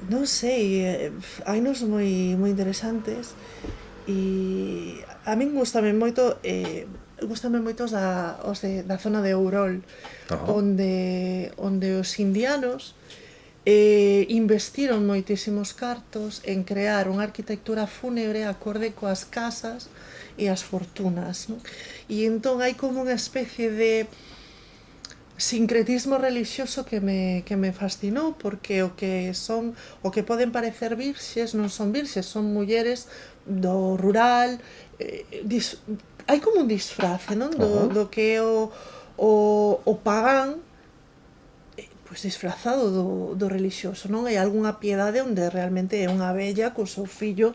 Non sei, hainos moi interesantes, e a min gustame moito os da zona de Ourol, onde os indianos investiron moitísimos cartos en crear unha arquitectura fúnebre acorde coas casas e as fortunas, non? E entón hai como unha especie de sincretismo religioso que me fascinou, porque o que poden parecer virxes non son virxes, son mulleres do rural, hai como un disfrace, non? Do que é o pagán, pois disfrazado do religioso, non? Hai algunha piedade onde realmente é unha vella co seu fillo,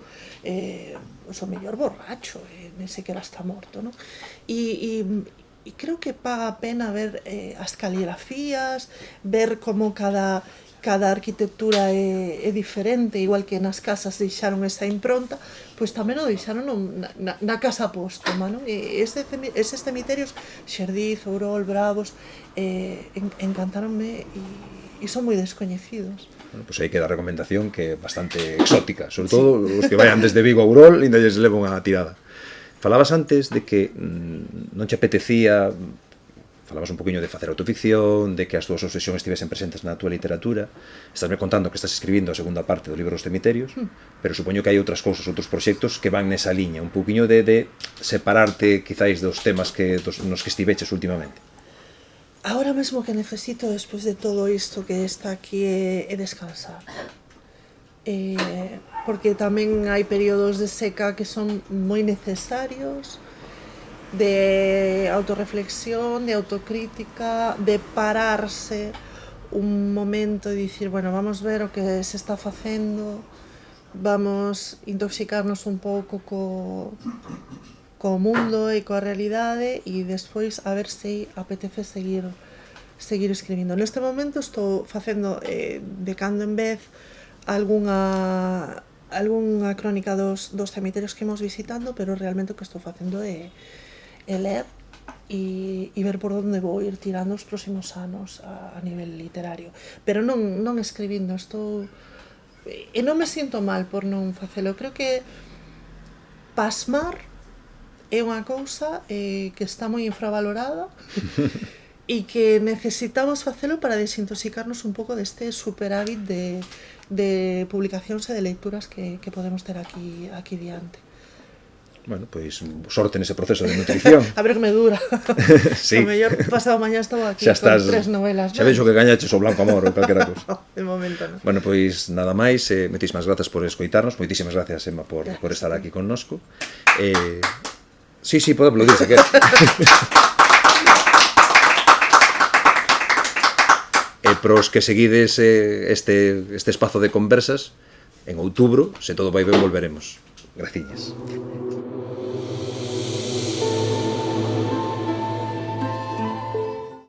o seu mellor borracho, nem sequera está morto, non? E creo que paga a pena ver as caligrafías, ver como cada cada arquitectura é diferente, igual que nas casas deixaron esa impronta, pois tamén o deixaron na casa póstuma, non? E eses cemiterios, Xerdiz, Ourol, Bravos, encantaronme e son moi descoñecidos.
Bueno, pois aí queda a recomendación que é bastante exótica, sobre todo os que vayan desde Vigo a Ourol, ainda lles levo unha tirada. Falabas antes de que non te apetecía, falabas un poquinho de facer autoficción, de que as túas obsesións estivesen presentes na túa literatura. Estásme contando que estás escribindo a segunda parte do libro Os Cemiterios, pero supoño que hai outras cousas, outros proxectos que van nesa liña, un poquinho de separarte quizáis dos temas nos que estiveches últimamente.
Ahora mesmo que necesito, despois de todo isto que está aquí, é descansar. Porque tamén hai períodos de seca que son moi necesarios, de autorreflexión, de autocrítica, de pararse un momento e dicir, bueno, vamos ver o que se está facendo, vamos intoxicarnos un pouco co mundo e coa realidade e despois a ver se apetece seguir escribindo. Neste momento estou facendo de cando en vez algunha crónica dos cemiterios que imos visitando, pero realmente o que estou facendo é ler e ver por onde vou ir tirando os próximos anos a nivel literario. Pero non escribindo, estou... E non me sinto mal por non facelo. Creo que pasmar é unha cousa que está moi infravalorada e que necesitamos facelo para desintoxicarnos un pouco deste superávit de publicacións e de lecturas que podemos ter aquí diante.
Bueno, pois sorte nese proceso de nutrición.
A ver que me dura.
Sí.
O mellor pasado mañá estou aquí
con
3 novelas.
Xa veixo que gañaches o Blanco Amor ou calquera cousa.
De momento non.
Bueno, pois nada máis, moitísimas grazas por escoitarnos, moitísimas gracias, Emma, por estar aquí connosco. Sí, pode aplaudir se quer. E pros que seguides este espazo de conversas, en outubro, se todo vai ben, volveremos. Graciñas.